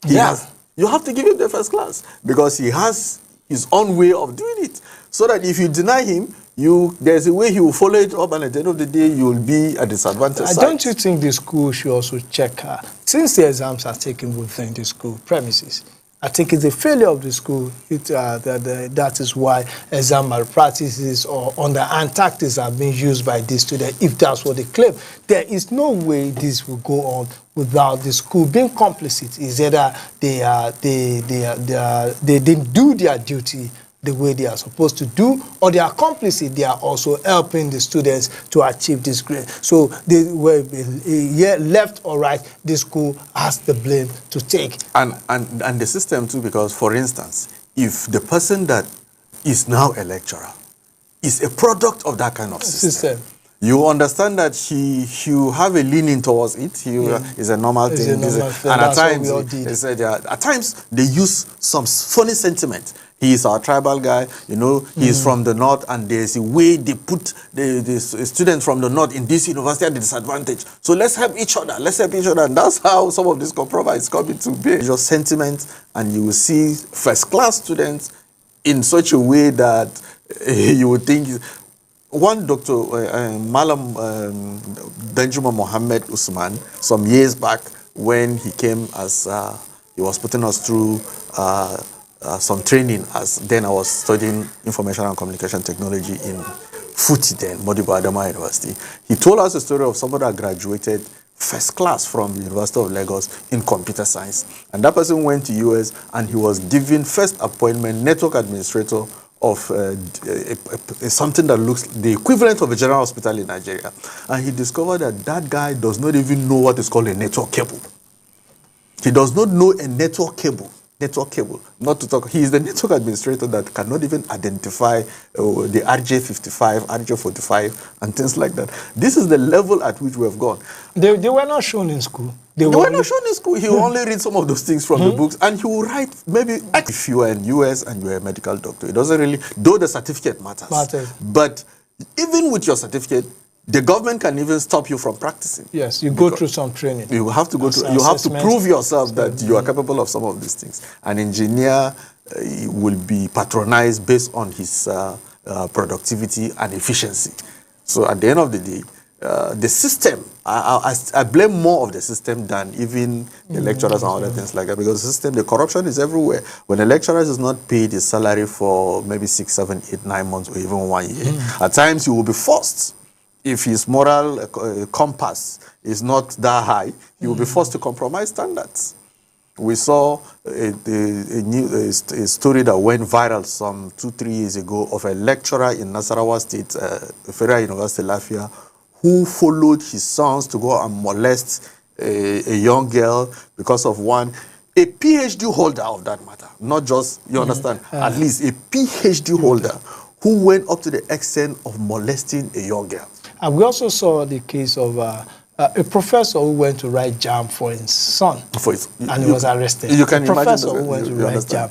[SPEAKER 6] You have to give him the first class, because he has his own way of doing it. So that if you deny him, there's a way he will follow it up, and at the end of the day, you will be at disadvantage.
[SPEAKER 4] Don't you think the school should also check since the exams are taken within the school premises? I think it's a failure of the school. That is why exam malpractices or underhand tactics are being used by these students, if that's what they claim. There is no way this will go on without the school being complicit. Is either they didn't do their duty the way they are supposed to do, or they are complicit, they are also helping the students to achieve this grade. So they were left or right, the school has the blame to take.
[SPEAKER 6] And the system too, because for instance, if the person that is now a lecturer is a product of that kind of system. You understand that he have a leaning towards it. Is a normal thing. And at times they use some funny sentiment. He is our tribal guy, he is from the north, and there's a way they put the students from the north in this university at the disadvantage. So let's help each other, And that's how some of this compromise come into being. Your sentiment, and you will see first-class students in such a way that you would think. One doctor, Malam Benjamin Mohammed Usman, some years back, when he came as he was putting us through some training, as then I was studying information and communication technology in FUTI then, Modibo Adama University. He told us a story of somebody that graduated first class from the University of Lagos in computer science. And that person went to US, and he was given first appointment network administrator of something that looks the equivalent of a general hospital in Nigeria. And he discovered that guy does not even know what is called a network cable. He does not know a network cable. Not to talk, he is the network administrator that cannot even identify the RJ55, RJ45, and things like that. This is the level at which we have gone.
[SPEAKER 4] They were not shown in school.
[SPEAKER 6] They were not shown in school. He will only read some of those things from the books, and he will write maybe if you are in US and you are a medical doctor. It doesn't really, though the certificate matters. But even with your certificate, the government can even stop you from practicing.
[SPEAKER 4] Yes, you go through some training.
[SPEAKER 6] You have to go through. You have to prove yourself that you are capable of some of these things. An engineer will be patronized based on his productivity and efficiency. So at the end of the day, the system, I blame more of the system than even the lecturers and other things like that, because the system, the corruption is everywhere. When a lecturer is not paid his salary for maybe 6, 7, 8, 9 months or even 1 year, at times he will be forced. If his moral compass is not that high, he will be forced to compromise standards. We saw a story that went viral some 2-3 years ago of a lecturer in Nasarawa State, Federal University, Lafia, who followed his sons to go and molest a young girl because of a PhD holder of that matter. Not just, you understand, at least a PhD holder who went up to the extent of molesting a young girl.
[SPEAKER 4] And we also saw the case of a professor who went to write JAM for his son, and he was arrested.
[SPEAKER 6] You can
[SPEAKER 4] imagine.
[SPEAKER 6] Professor
[SPEAKER 4] who went to write JAM.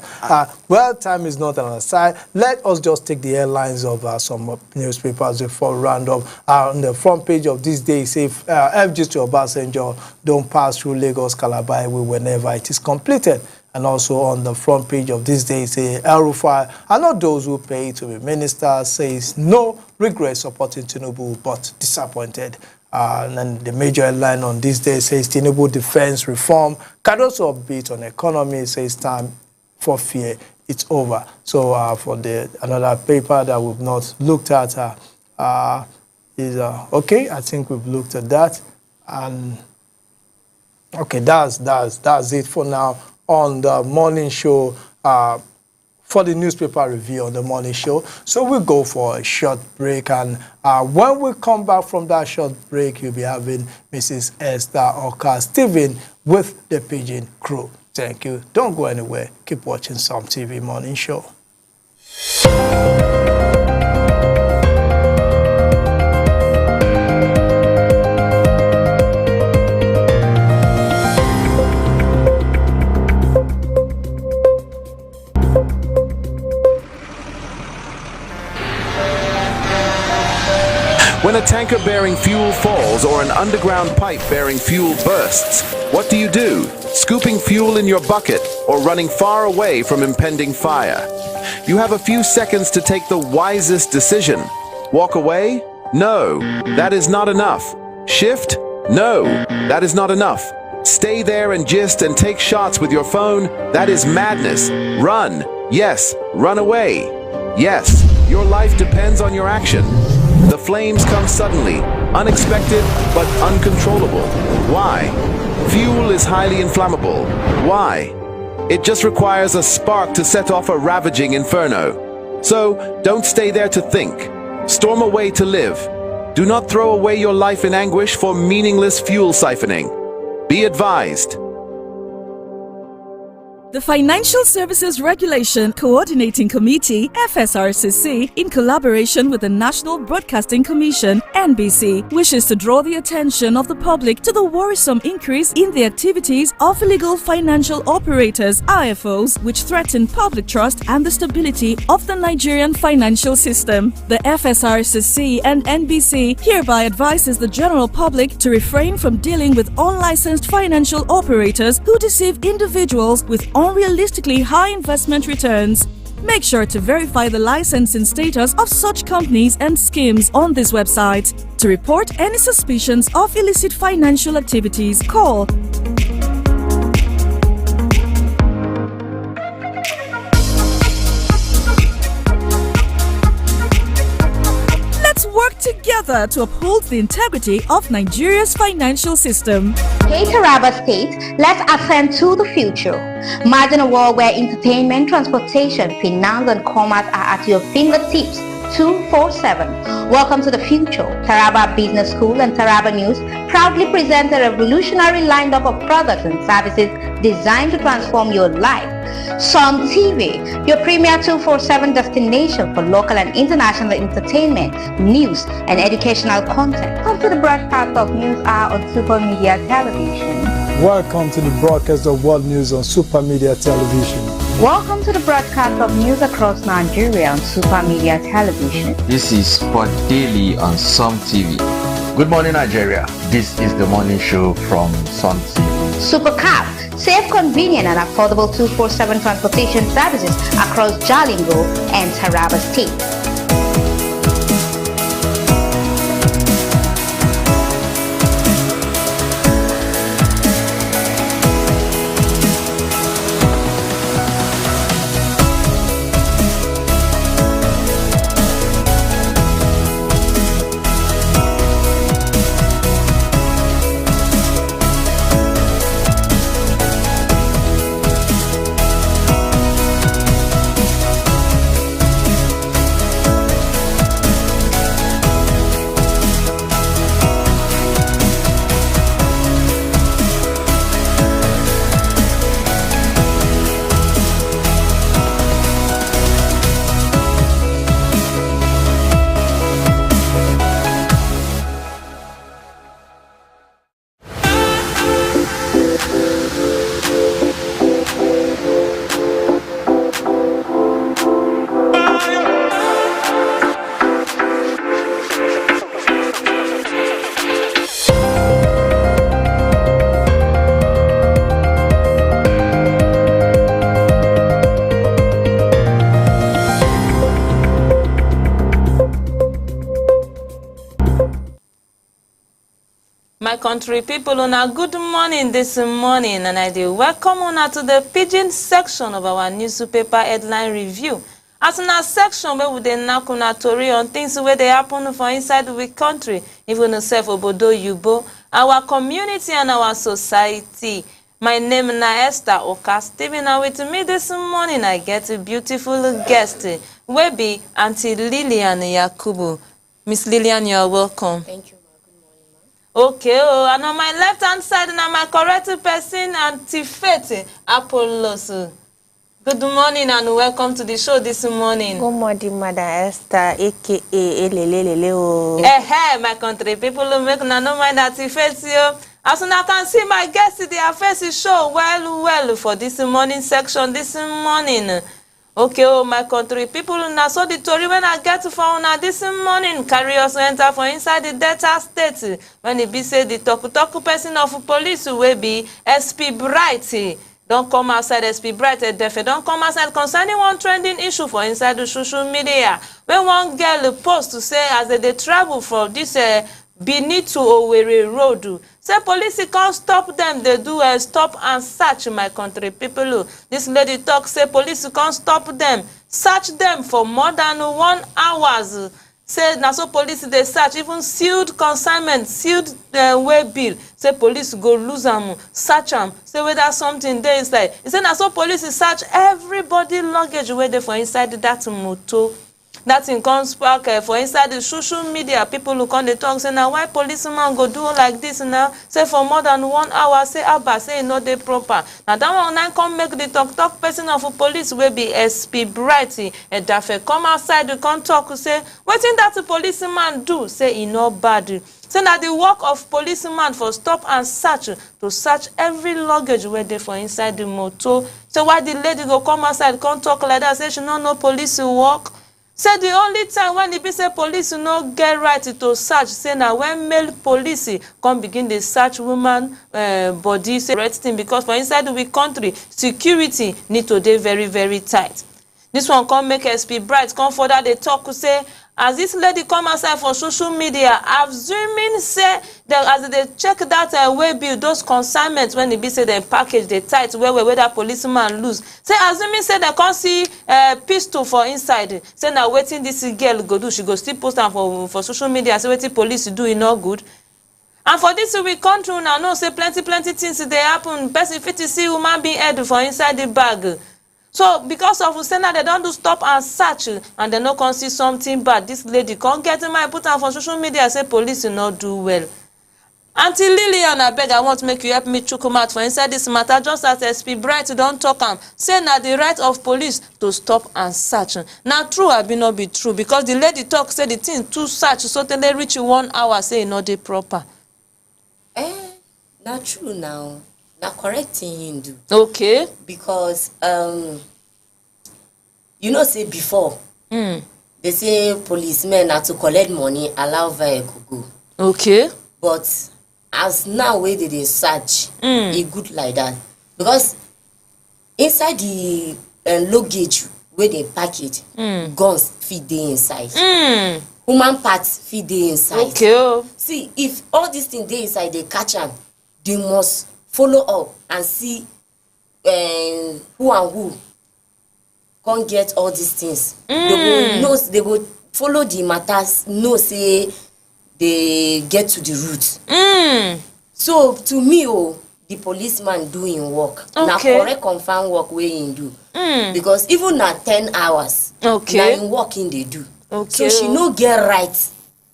[SPEAKER 4] Well, time is not on our side. Let us just take the headlines of some newspapers before we round up. On the front page of this day, say FG to Obasanjo, don't pass through Lagos Calabar whenever it is completed. And also on the front page of this day, say El Rufai are not those who pay to be minister, says no regret supporting Tinubu, but disappointed. And then the major headline on this day says Tinubu defense reform. Cardoso upbeat on economy, says time for fear it's over. So for another paper that we've not looked at is okay. I think we've looked at that, and okay, that's it for now on the morning show. For the newspaper review on the morning show. So we'll go for a short break, and when we come back from that short break, you'll be having Mrs. Esther Oka Stephen with the Pigeon crew. Thank you. Don't go anywhere. Keep watching Some TV Morning Show.
[SPEAKER 8] When a tanker bearing fuel falls or an underground pipe bearing fuel bursts, what do you do? Scooping fuel in your bucket or running far away from impending fire? You have a few seconds to take the wisest decision. Walk away? No, that is not enough. Shift? No, that is not enough. Stay there and gist and take shots with your phone? That is madness. Run. Yes, run away. Yes, your life depends on your action. The flames come suddenly, unexpected but uncontrollable. Why? Fuel is highly inflammable. Why? It just requires a spark to set off a ravaging inferno. So, don't stay there to think. Storm away to live. Do not throw away your life in anguish for meaningless fuel siphoning. Be advised.
[SPEAKER 7] The Financial Services Regulation Coordinating Committee, FSRCC, in collaboration with the National Broadcasting Commission, NBC, wishes to draw the attention of the public to the worrisome increase in the activities of illegal financial operators, IFOs, which threaten public trust and the stability of the Nigerian financial system. The FSRCC and NBC hereby advises the general public to refrain from dealing with unlicensed financial operators who deceive individuals with unrealistically high investment returns. Make sure to verify the licensing status of such companies and schemes on this website. To report any suspicions of illicit financial activities, call Let's work together author to uphold the integrity of Nigeria's financial system.
[SPEAKER 3] Hey Taraba State, let's ascend to the future. Imagine a world where entertainment, transportation, finance and commerce are at your fingertips 247. Welcome to the future. Taraba Business School and Taraba News proudly present a revolutionary lineup of products and services designed to transform your life. Sun TV, your premier 247 destination for local and international entertainment, news and educational content. Come to the broadcast of News Hour on Super Media Television.
[SPEAKER 4] Welcome to the broadcast of World News on Super Media Television.
[SPEAKER 3] Welcome to the broadcast of news across Nigeria on Super Media Television.
[SPEAKER 5] This is Sport Daily on Sun TV. Good morning, Nigeria. This is the morning show from Sun TV.
[SPEAKER 3] Supercab, safe, convenient and affordable 247 transportation services across Jalingo and Taraba State.
[SPEAKER 9] My country people, una good morning this morning, and I do welcome una to the pidgin section of our newspaper headline review. As in our section where we dey knack una tori on things where they happen for inside the country, even self obodo yubo, our community and our society. My name is Esther Oka Stephen, and with me this morning I get a beautiful guest, wey be Auntie Lillian Yakubu. Miss Lillian, you are welcome.
[SPEAKER 10] Thank you.
[SPEAKER 9] Okay, and on my left hand side, now my correct person, Auntie Faith Apollos. Good morning and welcome to the show this morning.
[SPEAKER 10] Good morning, Madam Esther, aka Elelelele.
[SPEAKER 9] My country people, make no mind Auntie Faith. As soon as I can see my guests, their faces show well for this morning section this morning. Okay, my country people, now so the story when I get for una this morning carry us enter for inside the Delta State when it be say the talk person of police will be SP Bright. Don't come outside SP Bright, don't come outside concerning one trending issue for inside the social media. When one girl post to say as they travel from this Benin to Owerri Road, say police can't stop them. They do stop and search, my country people. This lady talk say police can't stop them, search them for more than 1 hour. Say na so police they search, even sealed consignment, sealed way bill. Say police go lose them, search them. Say whether something there inside. He say na so police search everybody luggage where they for inside that motor. That in comes back for inside the social media. People look on the talk say now why policeman go do like this now? Say for more than 1 hour. Say Abba say no they proper. Now that one now come make the talk person of police will be SP Brighty and Dafe come outside the come talk say what in that the policeman do? Say he no bad. Say that the work of policeman for stop and search to search every luggage where they for inside the motor. So why the lady go come outside come talk like that? Say she no police work. Say the only time when the be say police no get right to search, say now when male police come begin the search woman body, say right thing because for inside the country security need to be very tight. This one come make SP Bright come further they talk say as this lady come outside for social media, assuming say that as they check that way bill, those consignments when they be say they package the tight where that policeman lose. Say assuming say they can't see pistol for inside. Say now waiting this girl go do, she go still post am for social media. Say waiting police do it not good. And for this we country now know say plenty things they happen. Person fit to see human being head for inside the bag. So because of Usena, they don't do stop and search and they no can see something bad. This lady can't get in my put on for social media say police will not do well. Auntie Lillian, I beg, I want to make you help me to come out for inside this matter. Just as SP Bright don't talk say now the right of police to stop and search. Now true, I be not be true because the lady talk say the thing to search so till they reach 1 hour say not the proper.
[SPEAKER 11] Not true now. Not correct thing you do.
[SPEAKER 9] Okay.
[SPEAKER 11] Because you know say before they say policemen are to collect money, allow vehicle go.
[SPEAKER 9] Okay.
[SPEAKER 11] But as now where they search, it good like that. Because inside the luggage where they pack it, guns feed they inside. Human parts feed they inside.
[SPEAKER 9] Okay.
[SPEAKER 11] See, if all these things they inside, they catch them, they must follow up and see who and who can't get all these things. They go follow the matters, know say they get to the root. So to me, the policeman doing work.
[SPEAKER 9] Okay.
[SPEAKER 11] Now correct confirm work where he do. Because even na 10 hours,
[SPEAKER 9] okay,
[SPEAKER 11] now in working they do.
[SPEAKER 9] Okay.
[SPEAKER 11] So she no get right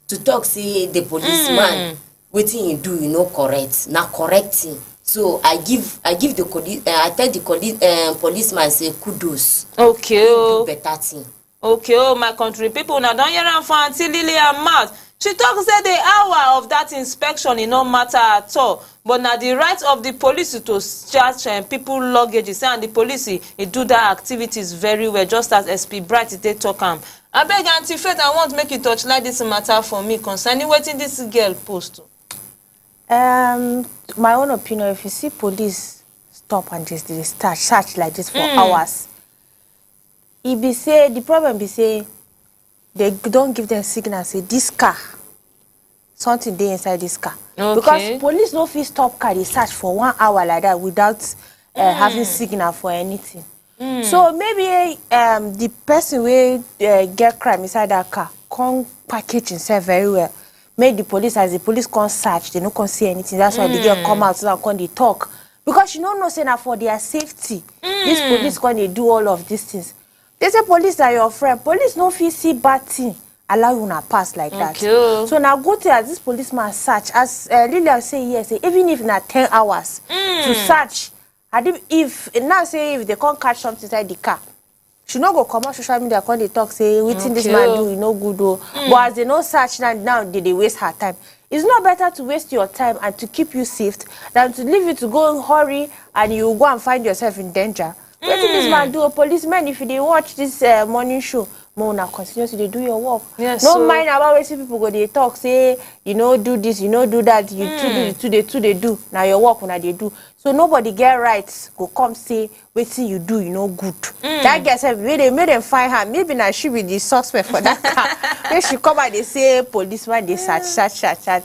[SPEAKER 11] to talk say the policeman waiting he do, you know, correct. Now correcting. So I give the I tell the policeman say kudos.
[SPEAKER 9] Okay.
[SPEAKER 11] Do better thing.
[SPEAKER 9] Okay, my country people now don't hear am for Auntie Lillian mouth. She talk say the hour of that inspection it no matter at all. But now the right of the police to charge people luggages and the police it do that activities very well, just as SP Bright they talk am. I beg Auntie Faith, I want make you touch like this matter for me concerning waiting this girl post.
[SPEAKER 10] My own opinion, if you see police stop and just they start search like this for hours, it be say the problem be say they don't give them signal say this car, something they inside this car.
[SPEAKER 9] Okay.
[SPEAKER 10] Because police no fit stop car, they search for 1 hour like that without having signal for anything. So maybe the person will get crime inside that car can't package himself very well. Make the police, as the police can't search, they no can't see anything. That's why the girl come out so that they talk. Because you don't know say now for their safety, these police can they do all of these things. They say police are your friend. Police no fit see bad thing, allow you to pass like that. So now go to as this policeman search, as Lillian say yes, even if na 10 hours to search. And if now say if they can't catch something inside the car, she no go come on social media when they talk say waiting this man do, you know good though. But as they no search now they waste her time. It's not better to waste your time and to keep you safe than to leave you to go in hurry and you go and find yourself in danger. What did this man do? A policeman, if they watch this morning show, Mona continue to do your work.
[SPEAKER 9] Yes,
[SPEAKER 10] no mind about where people go, they talk, say, you know, do this, you know, do that, you two they do. Now your work when they do. So nobody get rights, go come say, wait till you do, you know, good. That gets they made them find her. Maybe now she be the suspect for that car. When she come and they say, policeman, they search.
[SPEAKER 11] Okay.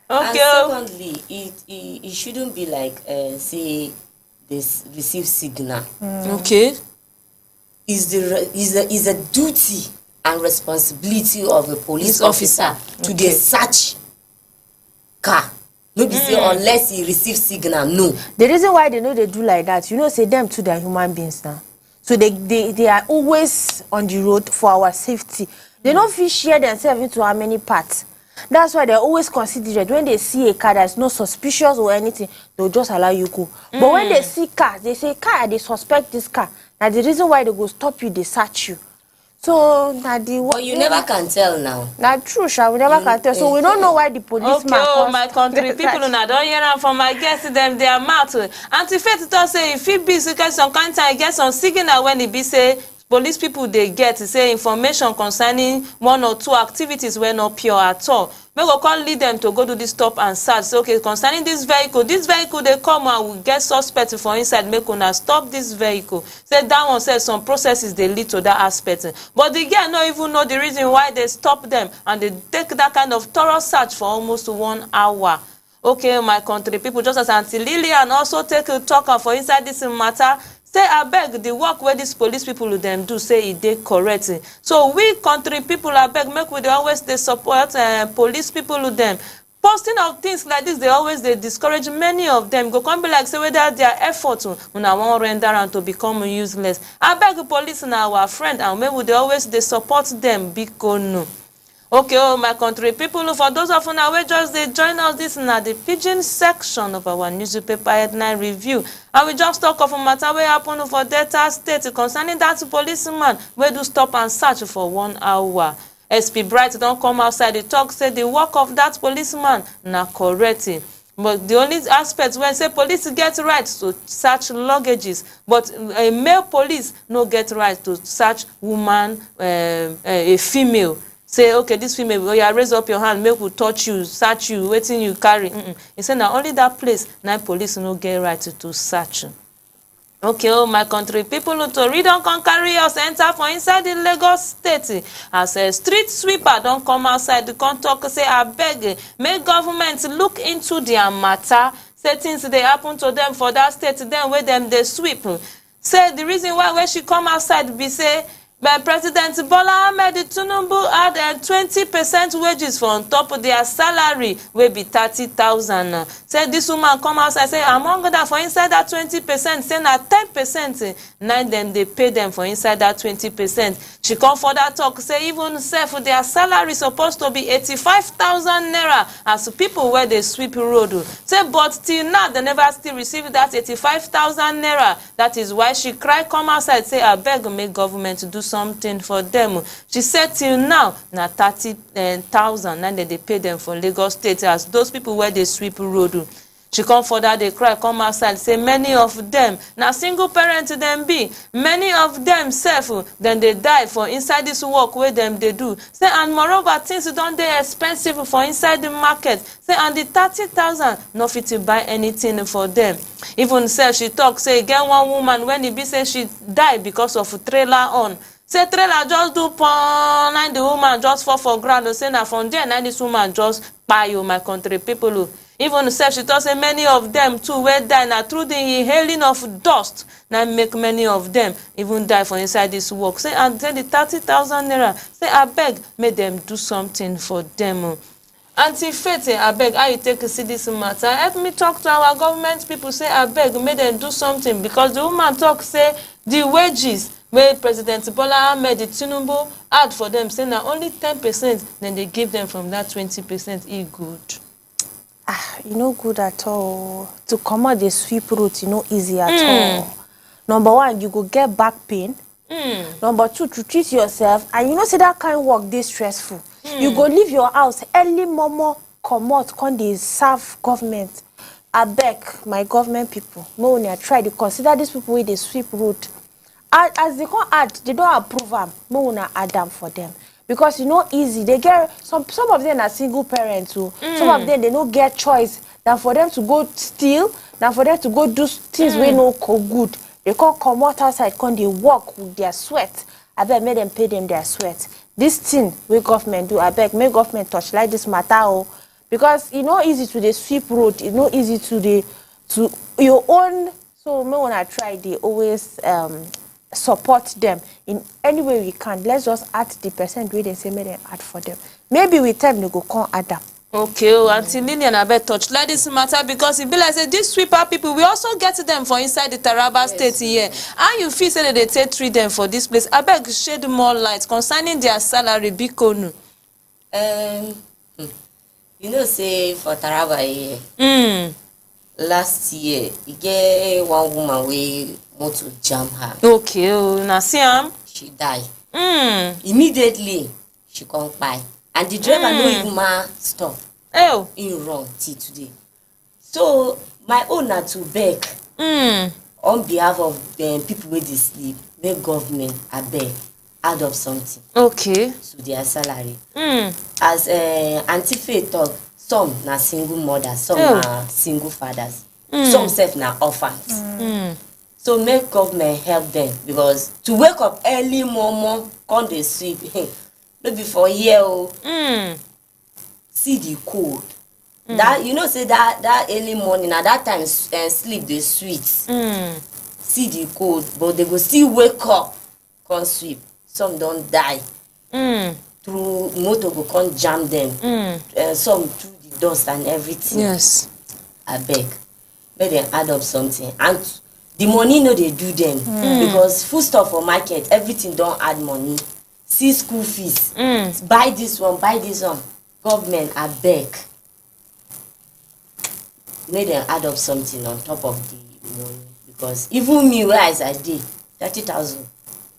[SPEAKER 11] And secondly, it shouldn't be like, say, this receive signal.
[SPEAKER 9] Okay.
[SPEAKER 11] Is a duty and responsibility of a police officer to the search car. No be say unless he receives signal, no.
[SPEAKER 10] The reason why they know they do like that, you know, say them too, they're human beings now. So they are always on the road for our safety. They don't feel share themselves into how many parts. That's why they're always considerate. When they see a car that's not suspicious or anything, they'll just allow you go. But when they see cars, they say, car, they suspect this car. Now the reason why they go stop you, they search you. So
[SPEAKER 11] but you never can tell now.
[SPEAKER 10] Not true, we never can tell. So we don't know why the policeman.
[SPEAKER 9] Okay, my country people now don't hear them from my guests them their mouth. Auntie Faith to say if it be because some kind time get some signal when it be say police people dey get say information concerning one or two activities wey no pure at all, make go come lead them to go do this stop and search. Say okay, concerning this vehicle dey come and we get suspect for inside, make una stop this vehicle. Say that one says some processes dey lead to that aspect, but the girl no even know the reason why they stop them and they take that kind of thorough search for almost 1 hour. Okay, my country people, just as Auntie Lillian also take a talker for inside this matter, say abeg the work where these police people them do, say it dey correct. So we country people abeg make we dey always dey support police people them. Posting of things like this, they always they discourage many of them. Go come be like say whether their effort una wan render and to become useless. Abeg police na our friend and maybe they always they support them because no. Okay, oh my country people, for those of una wey just dey join us, this na the pidgin section of our newspaper headline review, and we just talk of a matter wey happen for Delta State concerning that policeman wey do stop and search for 1 hour. SP Bright don come outside dey talk say the work of that policeman na correct, but the only aspect when say police get right to search luggages, but a male police no get right to search woman, a female. Say okay, this female, oh, you raise up your hand, make we touch you, search you, waiting you carry. He said now only that place now police no get right to search. Okay, oh my country people, to read on can carry us enter for inside the Lagos State as a street sweeper don't come outside the talk say I beg make government look into their matter. Say things they happen to them for that state, then where them they sweep. Say the reason why when she come outside be say but President Bola Ahmed Tinubu had 20% wages for on top of their salary, will be 30,000. Say this woman come outside say among that for inside that 20%, say na 10%. Now then they pay them for inside that 20%. She come for that talk say even self their salary supposed to be 85,000 naira as people where they sweep road. Say but till now they never still receive that 85,000 naira. That is why she cry come outside say I beg make government do something for them. She said till now na 30,000 and they pay them for Lagos State as those people where they sweep road. She come further, they cry, come outside, say many of them, now single parent them be, many of them self, then they die for inside this work where them they do. Say, and moreover, things don't they expensive for inside the market. Say, and the 30,000, no fit to buy anything for them. Even self, she talk, say, again, one woman, when it be say she died because of a trailer on. Say trailer just do pon, and the woman just fall for ground. Say, now from there, now this woman just buy you, my country people. Even self, she thought say many of them too were die now through the inhaling of dust. Now make many of them even die for inside this work. Say and then the 30,000 naira. Say I beg, make them do something for them. Auntie Faith, I beg, how you take to see this matter? Help me talk to our government people. Say I beg, make them do something because the woman talk say the wages where President Bola Ahmed Tinubu add for them. Say now only 10%. Then they give them from that 20%. E good.
[SPEAKER 10] You know good at all. To come out the sweep route, you know easy at all. Number one, you go get back pain. Number two, to treat yourself, and you know see that kind of work this stressful. You go leave your house early, momo, come out, come they serve government. I beg my government people, no one try to consider these people with the sweep route. As they can't add, they don't approve them. No one add them for them. Because you know easy, they get some of them are single parents too. Some of them they don't get choice than for them to go steal, than for them to go do things we no good. They can't come out outside, come they work with their sweat. I beg make them pay them their sweat. This thing we government do, I beg make government touch like this matter because it's not easy to the sweep road, it's not easy to your own. So me when I try, they always support them in any way we can. Let's just add the percent where they say may they add for them. Maybe with time they go come add them.
[SPEAKER 9] Okay, Auntie Lillian, I bet touch like this matter because it be like say these sweeper people, we also get them for inside the Taraba State here. And you feel say that they treat them for this place. I beg shed more light concerning their salary, Bikonu.
[SPEAKER 11] You know, say for Taraba here, last year, you get one woman we want to jam her.
[SPEAKER 9] Okay, Nasiam.
[SPEAKER 11] She died. Immediately, she come by. And the driver no even stop. In run till today. So, my own na to beg on behalf of the people wey dey sleep, make government abeg add up something.
[SPEAKER 9] Okay.
[SPEAKER 11] To their salary. As Aunty Faith talk, some na single mothers, some na single fathers, some sef na orphans. So make government help them, because to wake up early momo come dey sweep, no be for here o. See the cold. That you know say that early morning na that time sleep dey sweet. See the cold, but they go still wake up come sweep. Some don die. Through motor go come jam them. Some through the dust and everything.
[SPEAKER 9] Yes.
[SPEAKER 11] Abeg, make dem add up something. And the money no dey do them, because food stuff for market, everything don add money. See school fees, buy this one, buy this one. Government abeg, make dem add up something on top of the money, because even me wey as I dey 30,000.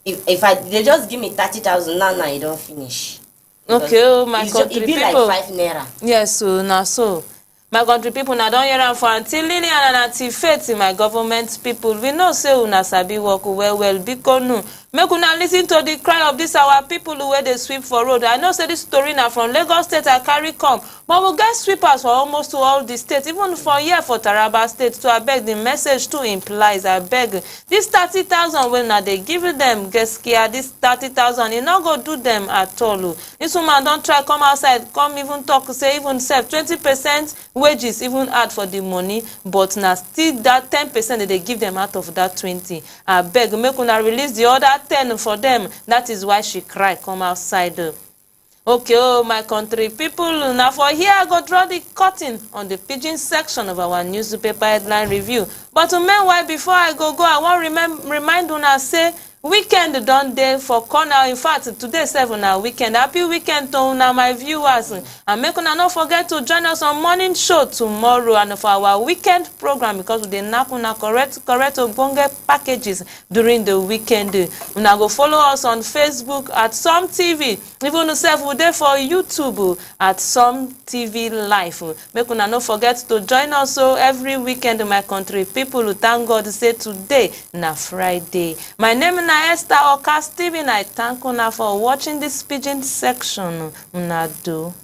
[SPEAKER 11] If they just give me 30,000 now e don finish.
[SPEAKER 9] Okay, oh, my country
[SPEAKER 11] people. It be
[SPEAKER 9] people.
[SPEAKER 11] like 5 naira.
[SPEAKER 9] Yes, so now so. My country people, now don't hear am for Aunty Lily and Aunty Faith, my government people. We know say una sabi work well because no. Make una listen to the cry of this our people who where they sweep for road. I know say this story now from Lagos State I carry come, but we get sweepers for almost to all the states, even for here for Taraba State. So I beg the message too implies. I beg this 30,000 when now they give them geskia this 30,000, it not go do them at all. This woman don't try come outside, come even talk say even self 20% wages even add for the money, but now still that 10% that they give them out of that 20. I beg make una release the other 10 for them. That is why she cry come outside. Okay, oh my country people, now for here I go draw the curtain on the pidgin section of our newspaper headline review. But meanwhile, before I go, I want remind una say weekend done day for corner. In fact, today 7 weekend. Happy weekend to una my viewers. And make una not forget to join us on morning show tomorrow and for our weekend program, because we dey knack una correct ogbonge packages during the weekend. Una go follow us on Facebook at Some TV. Even yourself we dey for YouTube at Some TV Live. Make una not forget to join us so every weekend, my country people. Thank God say today na Friday. My name is Esther Oka Steven. I thank una for watching this pidgin section. Una do.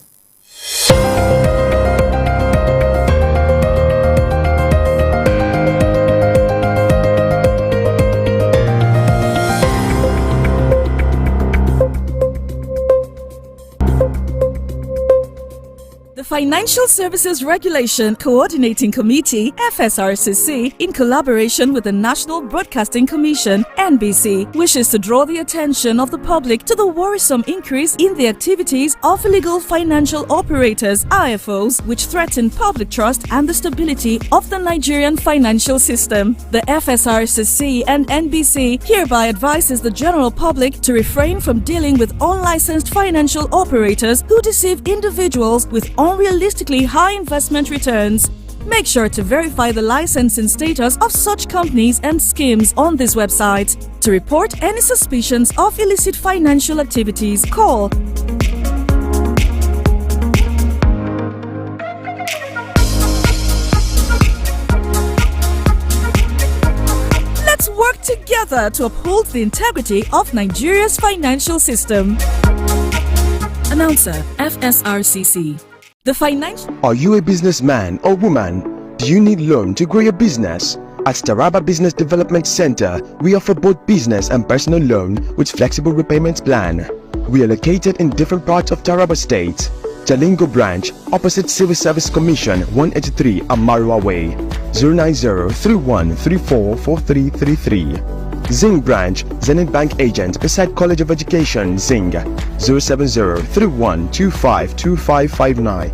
[SPEAKER 7] The Financial Services Regulation Coordinating Committee, FSRCC, in collaboration with the National Broadcasting Commission, NBC, wishes to draw the attention of the public to the worrisome increase in the activities of illegal financial operators, IFOs, which threaten public trust and the stability of the Nigerian financial system. The FSRCC and NBC hereby advises the general public to refrain from dealing with unlicensed financial operators who deceive individuals with unrealistically high investment returns. Make sure to verify the licensing status of such companies and schemes on this website. To report any suspicions of illicit financial activities, call Let's work together to uphold the integrity of Nigeria's financial system. Announcer, FSRCC. The financial...
[SPEAKER 1] Are you a businessman or woman? Do you need loan to grow your business? At Taraba Business Development Center, we offer both business and personal loan with flexible repayment plan. We are located in different parts of Taraba State. Jalingo branch, opposite Civil Service Commission, 183 Amarua Way, 090-3134-4333. Zing branch, Zenith Bank agent beside College of Education, Zing, 070-3125-2559.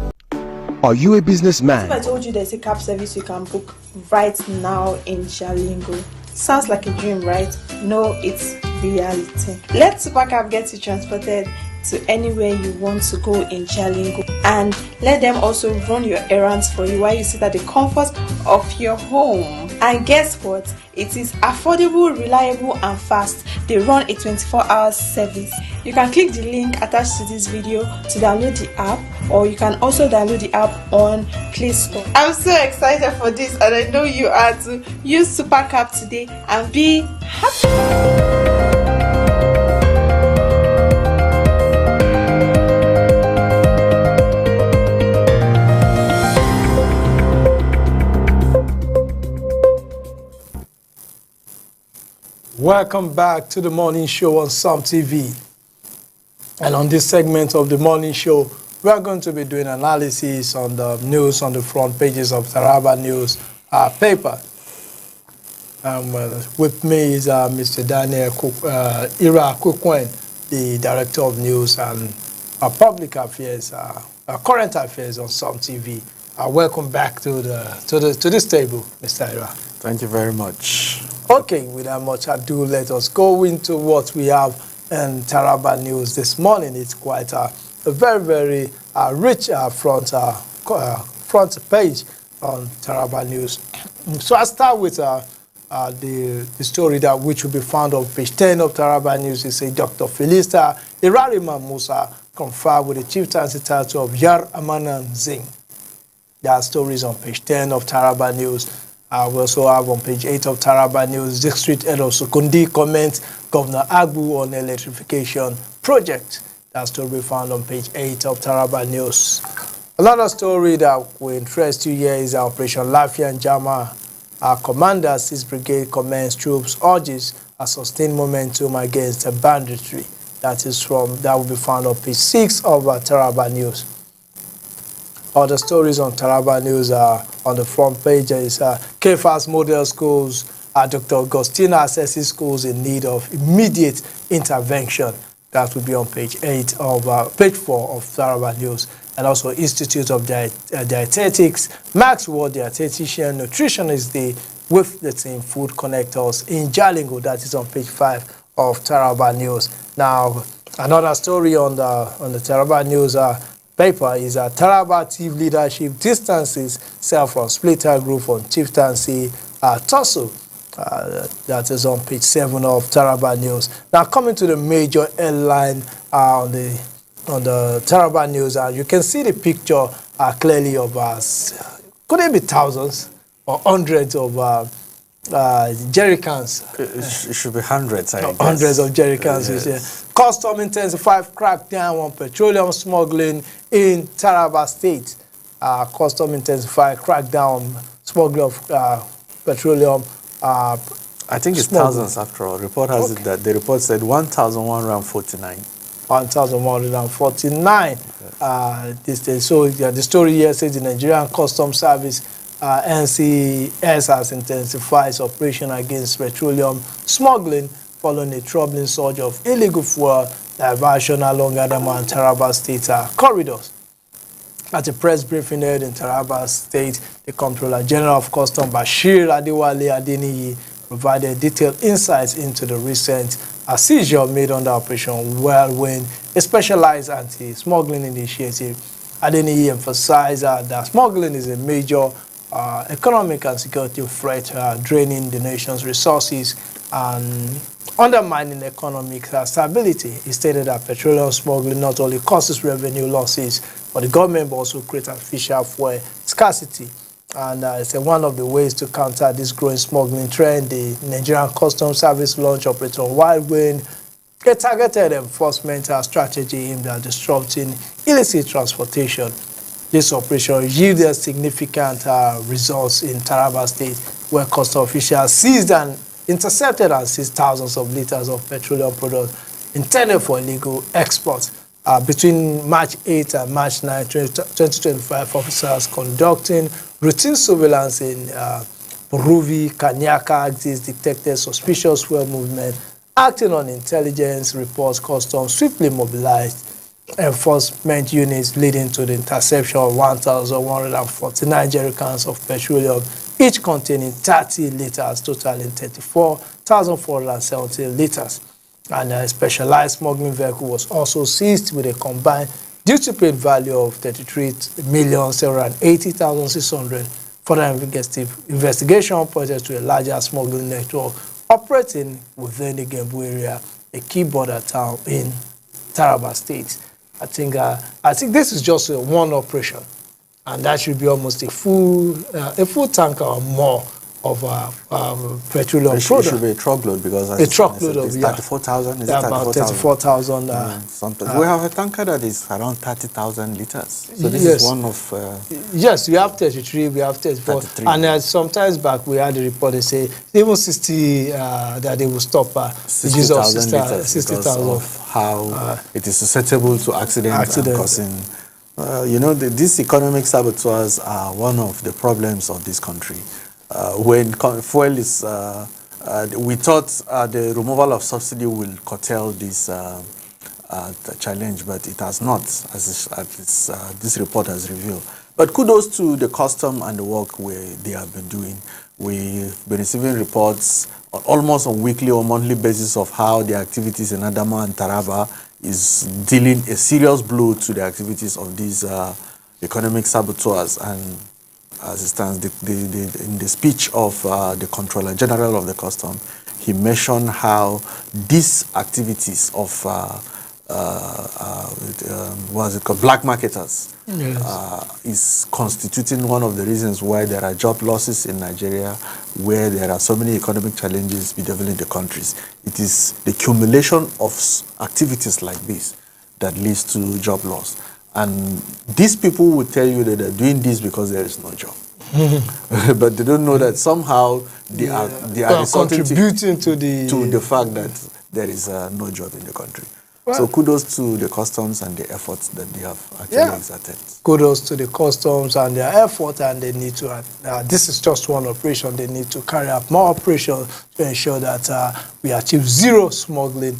[SPEAKER 1] Are you a businessman?
[SPEAKER 2] If I told you there's a cab service you can book right now in Jalingo, sounds like a dream, right? No, it's reality. Let Supercab get you transported to anywhere you want to go in Jalingo, and let them also run your errands for you while you sit at the comfort of your home. And guess what? It is affordable, reliable, and fast. They run a 24-hour service. You can click the link attached to this video to download the app, or you can also download the app on Play Store. I'm so excited for this, and I know you are too. Use SuperCap today and be happy.
[SPEAKER 4] Welcome back to the morning show on Some TV. And on this segment of the morning show, we are going to be doing analysis on the news on the front pages of Taraba News paper. With me is Mr. Daniel Ira Kukwen, the Director of News and Public Affairs, Current Affairs on Some TV. Welcome back to this table, Mr. Ira.
[SPEAKER 6] Thank you very much.
[SPEAKER 4] Okay, without much ado, let us go into what we have in Taraba News this morning. It's quite a very, very rich front page on Taraba News. So I start with the story which will be found on page 10 of Taraba News. It says Dr. Felista Irarima Musa conferred with the chieftaincy title of Yar Amanan Zing. There are stories on page 10 of Taraba News. We also have on page 8 of Taraba News, District Head of Sukundi comments Governor Agbu on electrification project. That story we found on page 8 of Taraba News. Another story that will interest you here is Operation Lafia and Jama. Our commander, 6th Brigade commends troops urges a sustained momentum against the banditry. That will be found on page 6 of Taraba News. Other stories on Taraba News are on the front page. Is KFAS model schools. Dr. Augustina assesses schools in need of immediate intervention. That will be on page 8 of page 4 of Taraba News. And also Institute of Dietetics, Max Ward Dietitian Nutritionist Day with the team Food Connectors in Jalingo. That is on page 5 of Taraba News. Now, another story on the Taraba News paper is Taraba Chief Leadership distances self from splitter group on chieftaincy tussle. That is on page 7 of Taraba News. Now coming to the major headline on the Taraba News, you can see the picture clearly of could it be thousands or hundreds of jerry cans?
[SPEAKER 6] It should be hundreds, I guess.
[SPEAKER 4] Hundreds of jerry cans. Yes. Custom intensified crackdown on petroleum smuggling in Taraba State. Custom intensified crackdown smuggling of petroleum.
[SPEAKER 6] I think it's thousands after all. Report has it that the report said 1,149.
[SPEAKER 4] 1,149. So the story here says the Nigerian Customs Service NCS has intensified its operation against petroleum smuggling following a troubling surge of illegal fuel diversion along Adamawa and Taraba State corridors. At a press briefing held in Taraba State, the Comptroller General of Customs Bashir Adewale Adeniyi provided detailed insights into the recent seizure made under Operation Whirlwind, a specialized anti-smuggling initiative. Adeniyi emphasized that smuggling is a major economic and security threat, draining the nation's resources and undermining economic stability. He stated that petroleum smuggling not only causes revenue losses for the government, but also creates artificial fuel scarcity. And it's one of the ways to counter this growing smuggling trend. The Nigerian Customs Service launched Operation Whirlwind, a targeted enforcement strategy aimed at disrupting illicit transportation. This operation yielded significant results in Taraba State, where customs officials seized and intercepted and seized thousands of liters of petroleum products intended for illegal export. Between March 8 and March 9, 2025, officers conducting routine surveillance in Buruvi, Kanyaka axis detected suspicious fuel movement. Acting on intelligence reports, customs swiftly mobilized enforcement units, leading to the interception of 1,149 jerry cans of petroleum, each containing 30 liters, totaling 34,470 liters. And a specialized smuggling vehicle was also seized with a combined duty-paid value of 33,780,600 Further investigation pointed to a larger smuggling network operating within the Gembu area, a key border town in Taraba State. I think this is just one operation, and that should be almost a full tanker or more of petroleum product.
[SPEAKER 6] It should be a truckload because
[SPEAKER 4] a truckload of
[SPEAKER 6] 34,000. Is
[SPEAKER 4] about 34,000.
[SPEAKER 6] We have a tanker that is around 30,000 liters. So this is one of.
[SPEAKER 4] Yes, we have 33, we have 34, 33. And sometimes back we had a report they say even 60 that they will stop
[SPEAKER 6] 60,000 liters 60,000 of how it is susceptible to accidents and causing. These economic saboteurs are one of the problems of this country. When fuel is, we thought the removal of subsidy will curtail this challenge, but it has not, as this report has revealed. But kudos to the custom and the work they have been doing. We've been receiving reports almost on weekly or monthly basis of how the activities in Adama and Taraba is dealing a serious blow to the activities of these economic saboteurs. And as it stands, in the speech of the Controller General of the Custom, he mentioned how these activities of black marketers is constituting one of the reasons why there are job losses in Nigeria, where there are so many economic challenges bedeviling the countries. It is the accumulation of activities like this that leads to job loss. And these people will tell you that they're doing this because there is no job. But they don't know that somehow they are
[SPEAKER 4] contributing to
[SPEAKER 6] the fact that there is no job in the country. Well, so kudos to the customs and the efforts that they have actually exerted.
[SPEAKER 4] Kudos to the customs and their effort, and they need to, this is just one operation, they need to carry out more operations to ensure that we achieve zero smuggling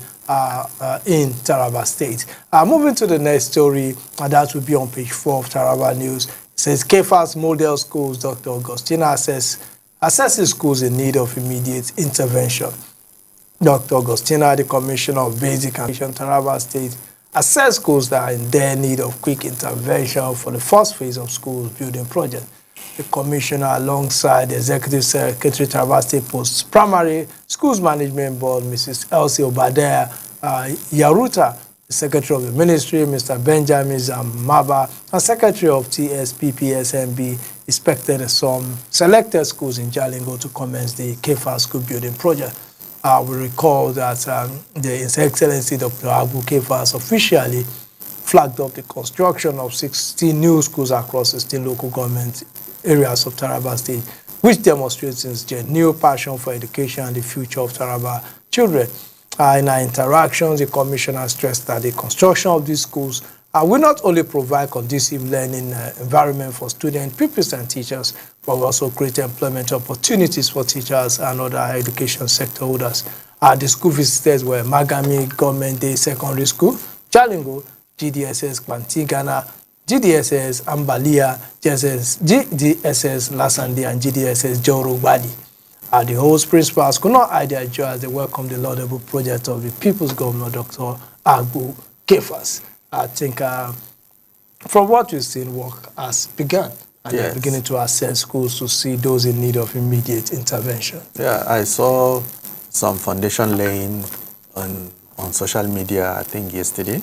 [SPEAKER 4] in Taraba State. Moving to the next story, and that will be on page 4 of Taraba News. It says KFAS Model Schools, Dr. Augustina assesses schools in need of immediate intervention. Dr. Augustina, the Commissioner of Basic Education, Taraba State, assessed schools that are in their need of quick intervention for the first phase of schools building project. The Commissioner, alongside the Executive Secretary, Taraba State Post Primary Schools Management Board, Mrs. Elsie Obadiah Yaruta, the Secretary of the Ministry, Mr. Benjamin Zamaba, and Secretary of TSPPSMB, inspected some selected schools in Jalingo to commence the KFAS school building project. We recall that His Excellency Dr. Abu KFAS officially flagged up the construction of 16 new schools across 16 local government areas of Taraba State, which demonstrates his genuine passion for education and the future of Taraba children. In our interactions, the Commissioner stressed that the construction of these schools will not only provide conducive learning environment for students, pupils, and teachers, but will also create employment opportunities for teachers and other education sector holders. The school visitors were Magami Government Day Secondary School, Jalingo, GDSS Kwantigana, GDSS Ambalia, GDSS Lasande, and GDSS Jorobadi. The host principals could not hide their joy as they welcomed the laudable project of the People's Governor, Dr. Abu KFAS. I think from what we've seen, work has begun. And they're beginning to assess schools to see those in need of immediate intervention.
[SPEAKER 6] Yeah, I saw some foundation laying on social media, I think yesterday,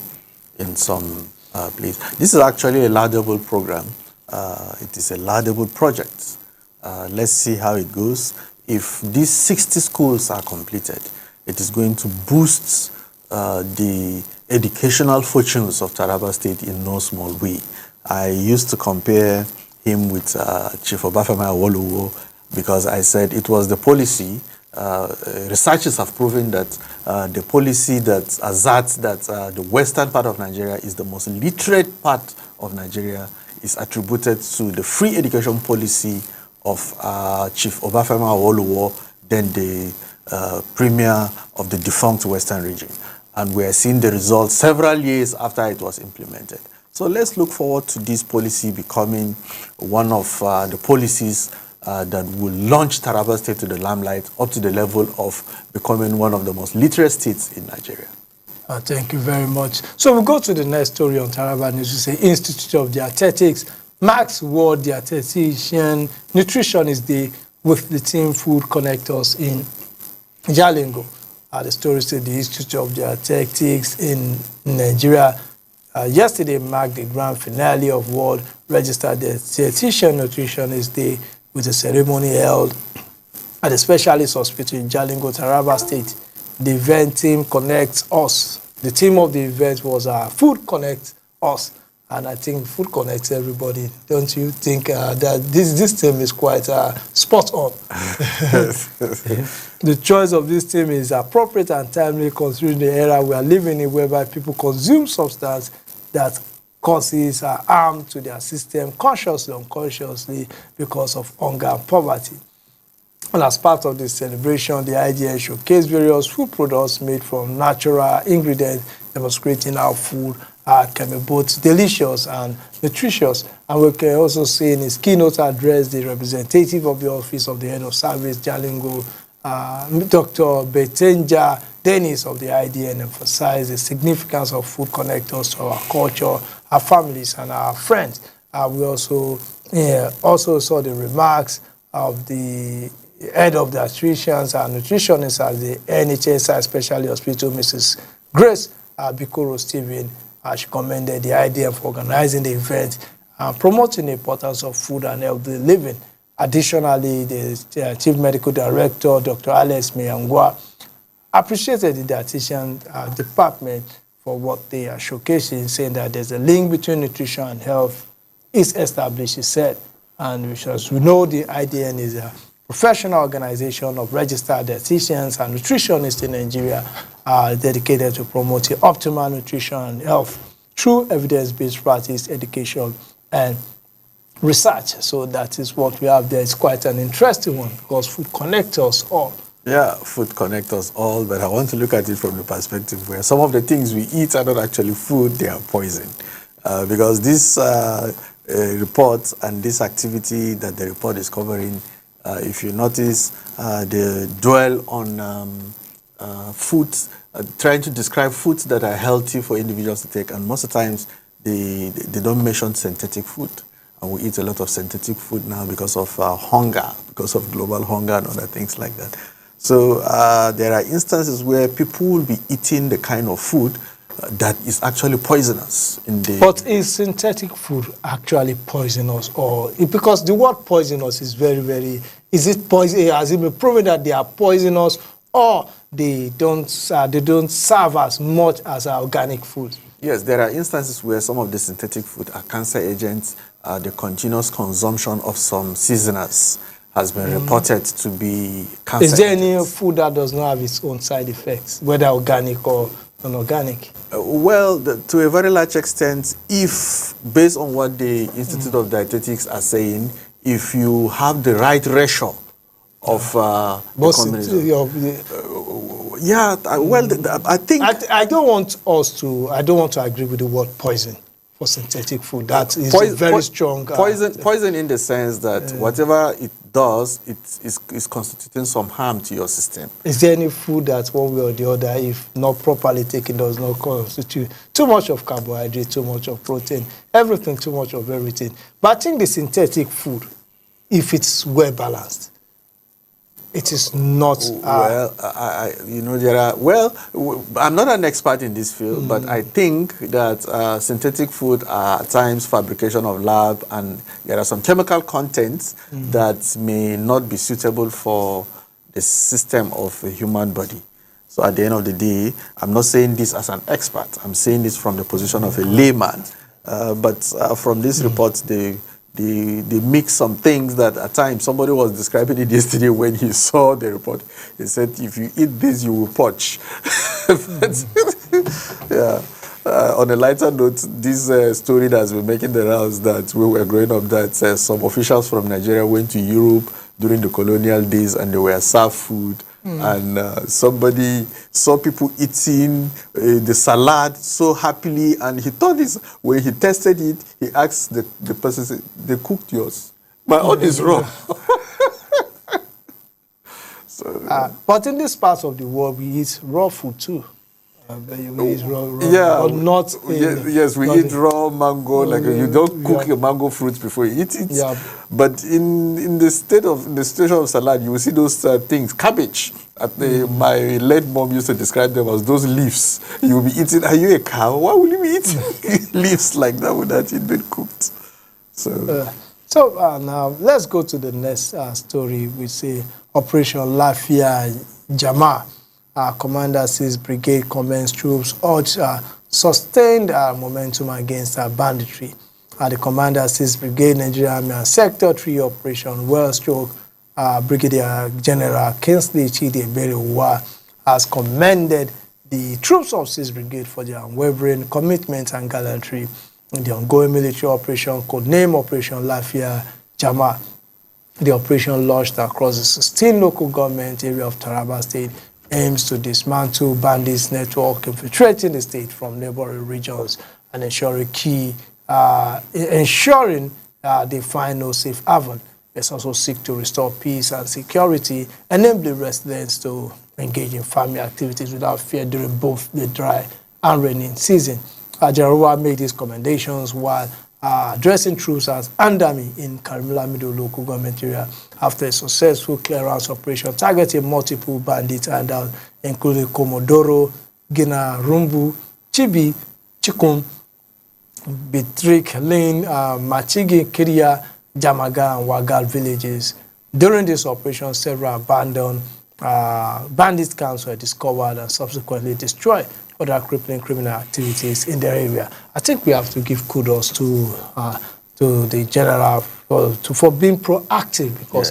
[SPEAKER 6] in some place. This is actually a laudable program. It is a laudable project. Let's see how it goes. If these 60 schools are completed, it is going to boost the educational fortunes of Taraba State in no small way. I used to compare him with Chief Obafemi Awolowo because I said it was the policy. Researchers have proven that the policy that asserts that the western part of Nigeria is the most literate part of Nigeria is attributed to the free education policy of Chief Obafemi Awolowo, then the premier of the defunct Western region. And we are seeing the results several years after it was implemented. So let's look forward to this policy becoming one of the policies that will launch Taraba State to the limelight up to the level of becoming one of the most literate states in Nigeria.
[SPEAKER 4] Thank you very much. So we'll go to the next story on Taraba News. We say Institute of Dietetics marks World Dietitian Nutritionist Day with the team Food Connectors in Jalingo. The story said the Institute of Dietetics in Nigeria yesterday marked the grand finale of World Registered Dietitian Nutritionist Day with a ceremony held at the Specialist Hospital in Jalingo, Taraba State. The event team connects us. The theme of the event was Food Connect Us. And I think food connects everybody. Don't you think that this team is quite spot on? The choice of this team is appropriate and timely considering the era we are living in, whereby people consume substance that causes harm to their system consciously or unconsciously because of hunger and poverty. And as part of this celebration, the IDN showcased various food products made from natural ingredients, demonstrating how food can be both delicious and nutritious. And we can also see in his keynote address, the representative of the Office of the Head of Service, Jalingo, Dr. Betenja Dennis of the IDN, emphasized the significance of food connectors to our culture, our families, and our friends. We also saw the remarks of the head of the nutritionists and nutritionists at the NHSI Specialty Hospital, Mrs. Grace Bikoro Stephen. She commended the IDN for organizing the event and promoting the importance of food and healthy living. Additionally, the Chief Medical Director, Dr. Alex Miyangwa, appreciated the dietitian department for what they are showcasing, saying that there's a link between nutrition and health is established, he said. And as we know, the IDN is a professional organization of registered dietitians and nutritionists in Nigeria dedicated to promoting optimal nutrition and health through evidence-based practice, education, and research. So that is what we have there. It's quite an interesting one because food connects us all.
[SPEAKER 6] Yeah, food connects us all, but I want to look at it from the perspective where some of the things we eat are not actually food, they are poison. Because this report and this activity that the report is covering, if you notice, they dwell on foods, trying to describe foods that are healthy for individuals to take, and most of the times they don't mention synthetic food. And we eat a lot of synthetic food now because of hunger, because of global hunger and other things like that. So there are instances where people will be eating the kind of food that is actually poisonous.
[SPEAKER 4] But is synthetic food actually poisonous? Or because the word poisonous is very, very... Is it poison? Has it been proven that they are poisonous, or they don't serve as much as our organic food?
[SPEAKER 6] Yes, there are instances where some of the synthetic food are cancer agents. The continuous consumption of some seasonals has been reported to be cancer
[SPEAKER 4] Is there
[SPEAKER 6] agents.
[SPEAKER 4] any food that does not have its own side effects, whether organic or non-organic?
[SPEAKER 6] Well, to a very large extent, if, based on what the Institute of Dietetics are saying, if you have the right ratio of I think...
[SPEAKER 4] I don't want to agree with the word poison for synthetic food. That is very strong.
[SPEAKER 6] Poison in the sense that whatever it does, it is constituting some harm to your system.
[SPEAKER 4] Is there any food that one way or the other, if not properly taken, does not constitute too much of carbohydrate, too much of protein, everything, too much of everything? But I think the synthetic food, if it's well balanced, it is not...
[SPEAKER 6] there are... Well, I'm not an expert in this field, but I think that synthetic food are at times fabrication of lab, and there are some chemical contents that may not be suitable for the system of the human body. So at the end of the day, I'm not saying this as an expert. I'm saying this from the position of a layman. But from this report, they mix some things that at times, somebody was describing it yesterday when he saw the report. He said, if you eat this, you will purge. On a lighter note, this story that has been making the rounds that we were growing up, that some officials from Nigeria went to Europe during the colonial days and they were served food. And somebody saw people eating the salad so happily, and he thought this. When he tested it, he asked the person, "They cooked yours. My own is raw."
[SPEAKER 4] But in this part of the world, we eat raw food too. We eat raw,
[SPEAKER 6] Yeah,
[SPEAKER 4] but not
[SPEAKER 6] yes, we eat raw mango. Like you don't cook your mango fruits before you eat it.
[SPEAKER 4] Yeah.
[SPEAKER 6] But in the situation of salad, you will see those things. Cabbage. My late mom used to describe them as those leaves. You will be eating. Are you a cow? Why will you be eating leaves like that without it being cooked?
[SPEAKER 4] So now let's go to the next story. We say Operation Lafia Jama. Commander 6th Brigade commends troops urge sustained momentum against banditry. The Commander 6th Brigade Nigerian Army and Sector 3 Operation Well-Stroke Brigadier General Kingsley Chidi Beriwa has commended the troops of 6th Brigade for their unwavering commitment and gallantry in the ongoing military operation codenamed Operation Lafia Jama. The operation launched across the 16 local government area of Taraba State aims to dismantle bandits' network infiltrating the state from neighboring regions and ensuring they find no safe haven. Let's also seek to restore peace and security, enabling residents to engage in farming activities without fear during both the dry and rainy season. General made these commendations while addressing troops as Andami in Karimla Middle local government area after a successful clearance operation targeting multiple bandits including Komodoro, Gina Rumbu, Chibi, Chikum, Bitrik, Lane, Machigi, Kiria, Jamaga, and Wagal villages. During this operation, several abandoned bandit camps were discovered and subsequently destroyed. Other crippling criminal activities in the area. I think we have to give kudos to the general for being proactive, because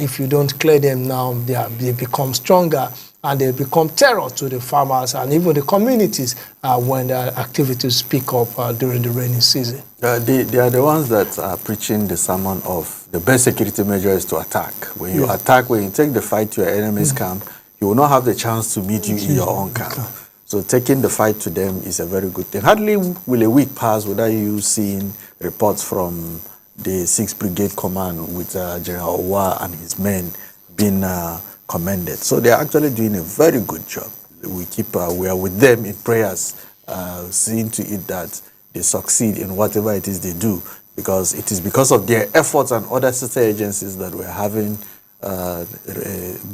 [SPEAKER 4] if you don't clear them now, they become stronger and they become terror to the farmers and even the communities when the activities pick up during the rainy season.
[SPEAKER 6] They are the ones that are preaching the sermon of the best security measure is to attack. When you attack, when you take the fight to your enemy's camp, you will not have the chance to meet you in your own camp. So taking the fight to them is a very good thing. Hardly will a week pass without you seeing reports from the 6th Brigade Command with General Owa and his men being commended. So they are actually doing a very good job. We are with them in prayers, seeing to it that they succeed in whatever it is they do, because it is because of their efforts and other sister agencies that we're having a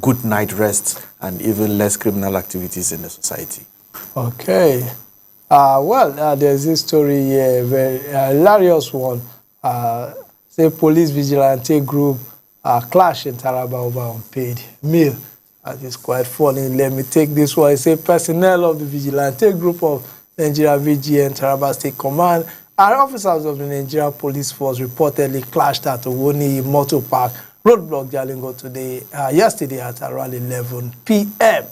[SPEAKER 6] good night rest and even less criminal activities in the society.
[SPEAKER 4] Okay. There's this story here, very hilarious one. Say police vigilante group clash in Taraba over unpaid meal. It's quite funny. Let me take this one. It say personnel of the vigilante group of Nigeria VGN Taraba State Command and officers of the Nigeria Police Force reportedly clashed at Owoni Motor Park, roadblock Jalingo yesterday at around 11 p.m.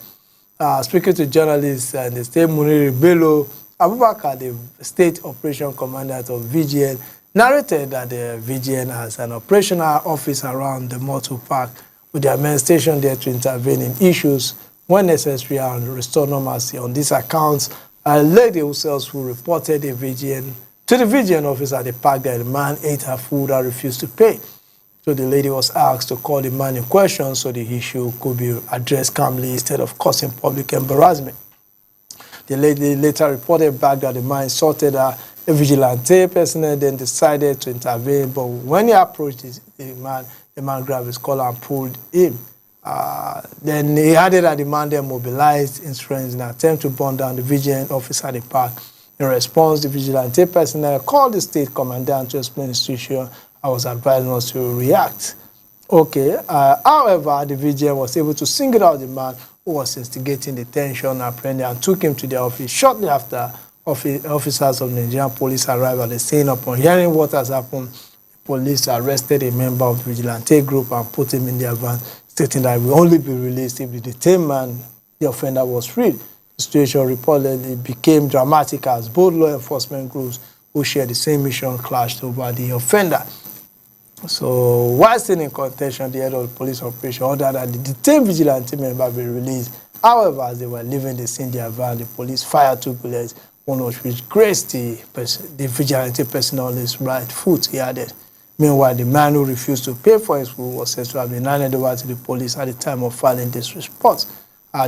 [SPEAKER 4] Speaking to journalists in the state, Muniri Bello Abubakar, the state operation commander of VGN, narrated that the VGN has an operational office around the motor park with their men stationed there to intervene in issues when necessary and restore normalcy. On these accounts, a lady who reported to the VGN office at the park that the man ate her food and refused to pay. So the lady was asked to call the man in question so the issue could be addressed calmly instead of causing public embarrassment. The lady later reported back that the man insulted her. A vigilante personnel then decided to intervene, but when he approached the man grabbed his collar and pulled him. Then he added that the man then mobilized insurance in an attempt to burn down the VGN office at the park. In response, the vigilante personnel called the state commandant to explain the situation. I was advised not to react. Okay. However, the VGN was able to single out the man who was instigating the tension, apprehended, and took him to their office. Shortly after, officers of the Nigerian police arrived at the scene. Upon hearing what has happened, the police arrested a member of the vigilante group and put him in their van, stating that he will only be released if the detained man, the offender, was freed. The situation reportedly became dramatic as both law enforcement groups who share the same mission clashed over the offender. So, while still in contention, the head of the police operation ordered that the detained vigilante member be released. However, as they were leaving the scene, their van, the police fired 2 bullets, one of which grazed the vigilante person on his right foot, he added. Meanwhile, the man who refused to pay for his food was said to have been handed over to the police at the time of filing this response.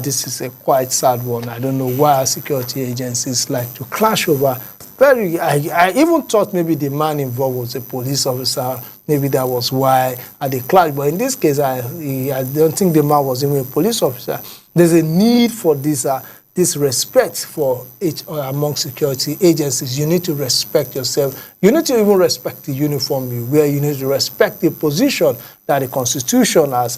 [SPEAKER 4] this is a quite sad one. I don't know why our security agencies like to clash over. I even thought maybe the man involved was a police officer. Maybe that was why they clashed. But in this case, I don't think the man was even a police officer. There's a need for this respect for each among security agencies. You need to respect yourself. You need to even respect the uniform you wear. You need to respect the position that the Constitution has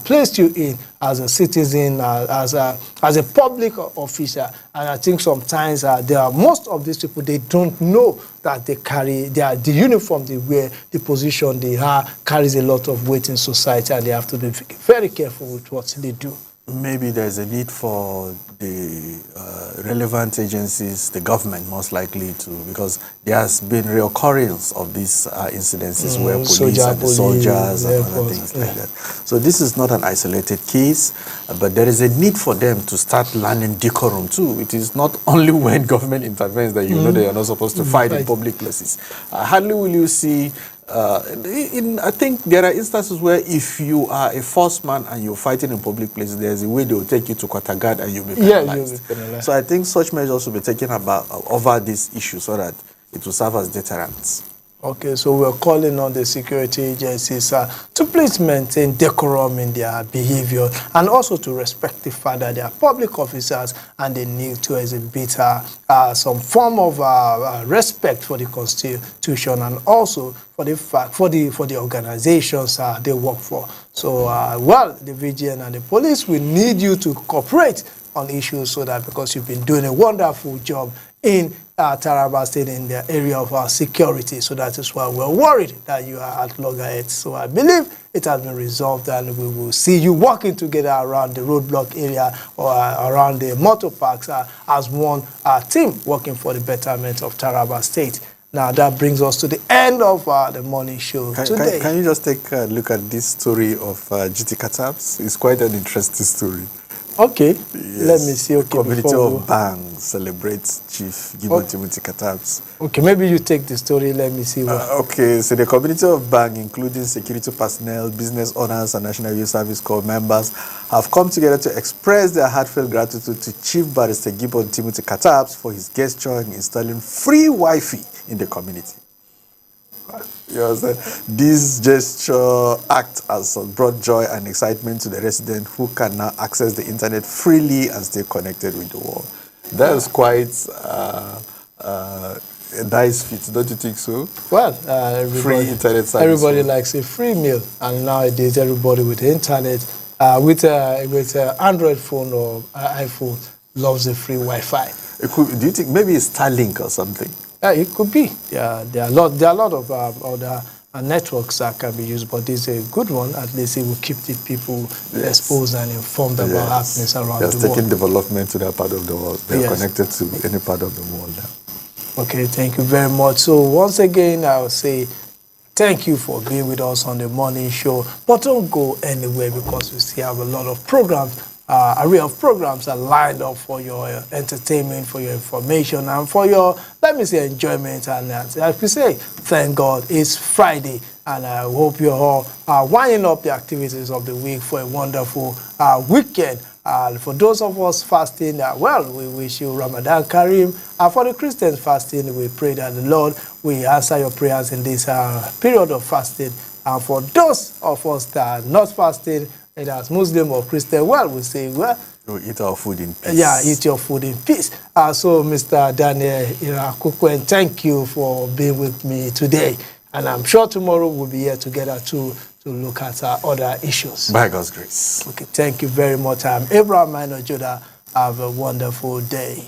[SPEAKER 4] placed you in as a citizen, as a public official. And I think sometimes most of these people, they don't know that they carry the uniform they wear, the position they have, carries a lot of weight in society, and they have to be very careful with what they do.
[SPEAKER 6] Maybe there's a need for the relevant agencies, the government most likely to, because there has been reoccurrence of these incidences where police and the soldiers and other things like that. So this is not an isolated case, but there is a need for them to start learning decorum too. It is not only when government intervenes that you know they are not supposed to fight in public places. Hardly will you see I think there are instances where if you are a forced man and you're fighting in public places, there's a way they will take you to quarter guard and you'll be penalized. You'll be penalized. So I think such measures will be taken over this issue so that it will serve as deterrents.
[SPEAKER 4] Okay, so we're calling on the security agencies to please maintain decorum in their behavior and also to respect the fact that they are public officers and they need to exhibit some form of respect for the Constitution and also for the fact for the organizations they work for. So, the VGN and the police, we need you to cooperate on issues so that because you've been doing a wonderful job in Taraba State in the area of security. So that is why we're worried that you are at loggerheads. So I believe it has been resolved and we will see you working together around the roadblock area or around the motor parks as one team working for the betterment of Taraba State. Now that brings us to the end of the morning show today.
[SPEAKER 6] Can you just take a look at this story of GT Katabs? It's quite an interesting story.
[SPEAKER 4] Okay, yes. Let me see. Okay,
[SPEAKER 6] Community of Bang celebrates Chief Gibbon Timothy Katabs.
[SPEAKER 4] Okay, maybe you take the story. Let me see what.
[SPEAKER 6] Okay, so the community of Bang, including security personnel, business owners, and National Youth Service Corps members, have come together to express their heartfelt gratitude to Chief Barrister Gibbon Timothy Katabs for his gesture in installing free Wi-Fi in the community. You understand? This gesture acts as brought joy and excitement to the resident who can now access the internet freely and stay connected with the world. That is quite a nice feat, don't you think so?
[SPEAKER 4] Well,
[SPEAKER 6] free internet service.
[SPEAKER 4] Everybody likes a free meal, and nowadays everybody with the internet, with Android phone or iPhone, loves the free Wi-Fi.
[SPEAKER 6] Do you think maybe it's Starlink or something?
[SPEAKER 4] It could be. There are a lot of other networks that can be used, but this is a good one. At least it will keep the people exposed and informed about happenings around the world.
[SPEAKER 6] They're taking development to that part of the world. They're connected to any part of the world now.
[SPEAKER 4] Okay, thank you very much. So once again, I will say thank you for being with us on the morning show. But don't go anywhere because we still have a lot of programs. Array of programs are lined up for your entertainment, for your information, and for your, let me say, enjoyment. And as we say, thank God, it's Friday, and I hope you all are winding up the activities of the week for a wonderful weekend. For those of us fasting, we wish you Ramadan Kareem. For the Christians fasting, we pray that the Lord will answer your prayers in this period of fasting. And for those of us that are not fasting, either as Muslim or Christian, we say,
[SPEAKER 6] we eat our food in peace.
[SPEAKER 4] Yeah, eat your food in peace. So, Mr. Daniel Irakukwen, thank you for being with me today. And I'm sure tomorrow we'll be here together to look at other issues.
[SPEAKER 6] By God's grace.
[SPEAKER 4] Okay, thank you very much. I'm Abraham Minor Judah. Have a wonderful day.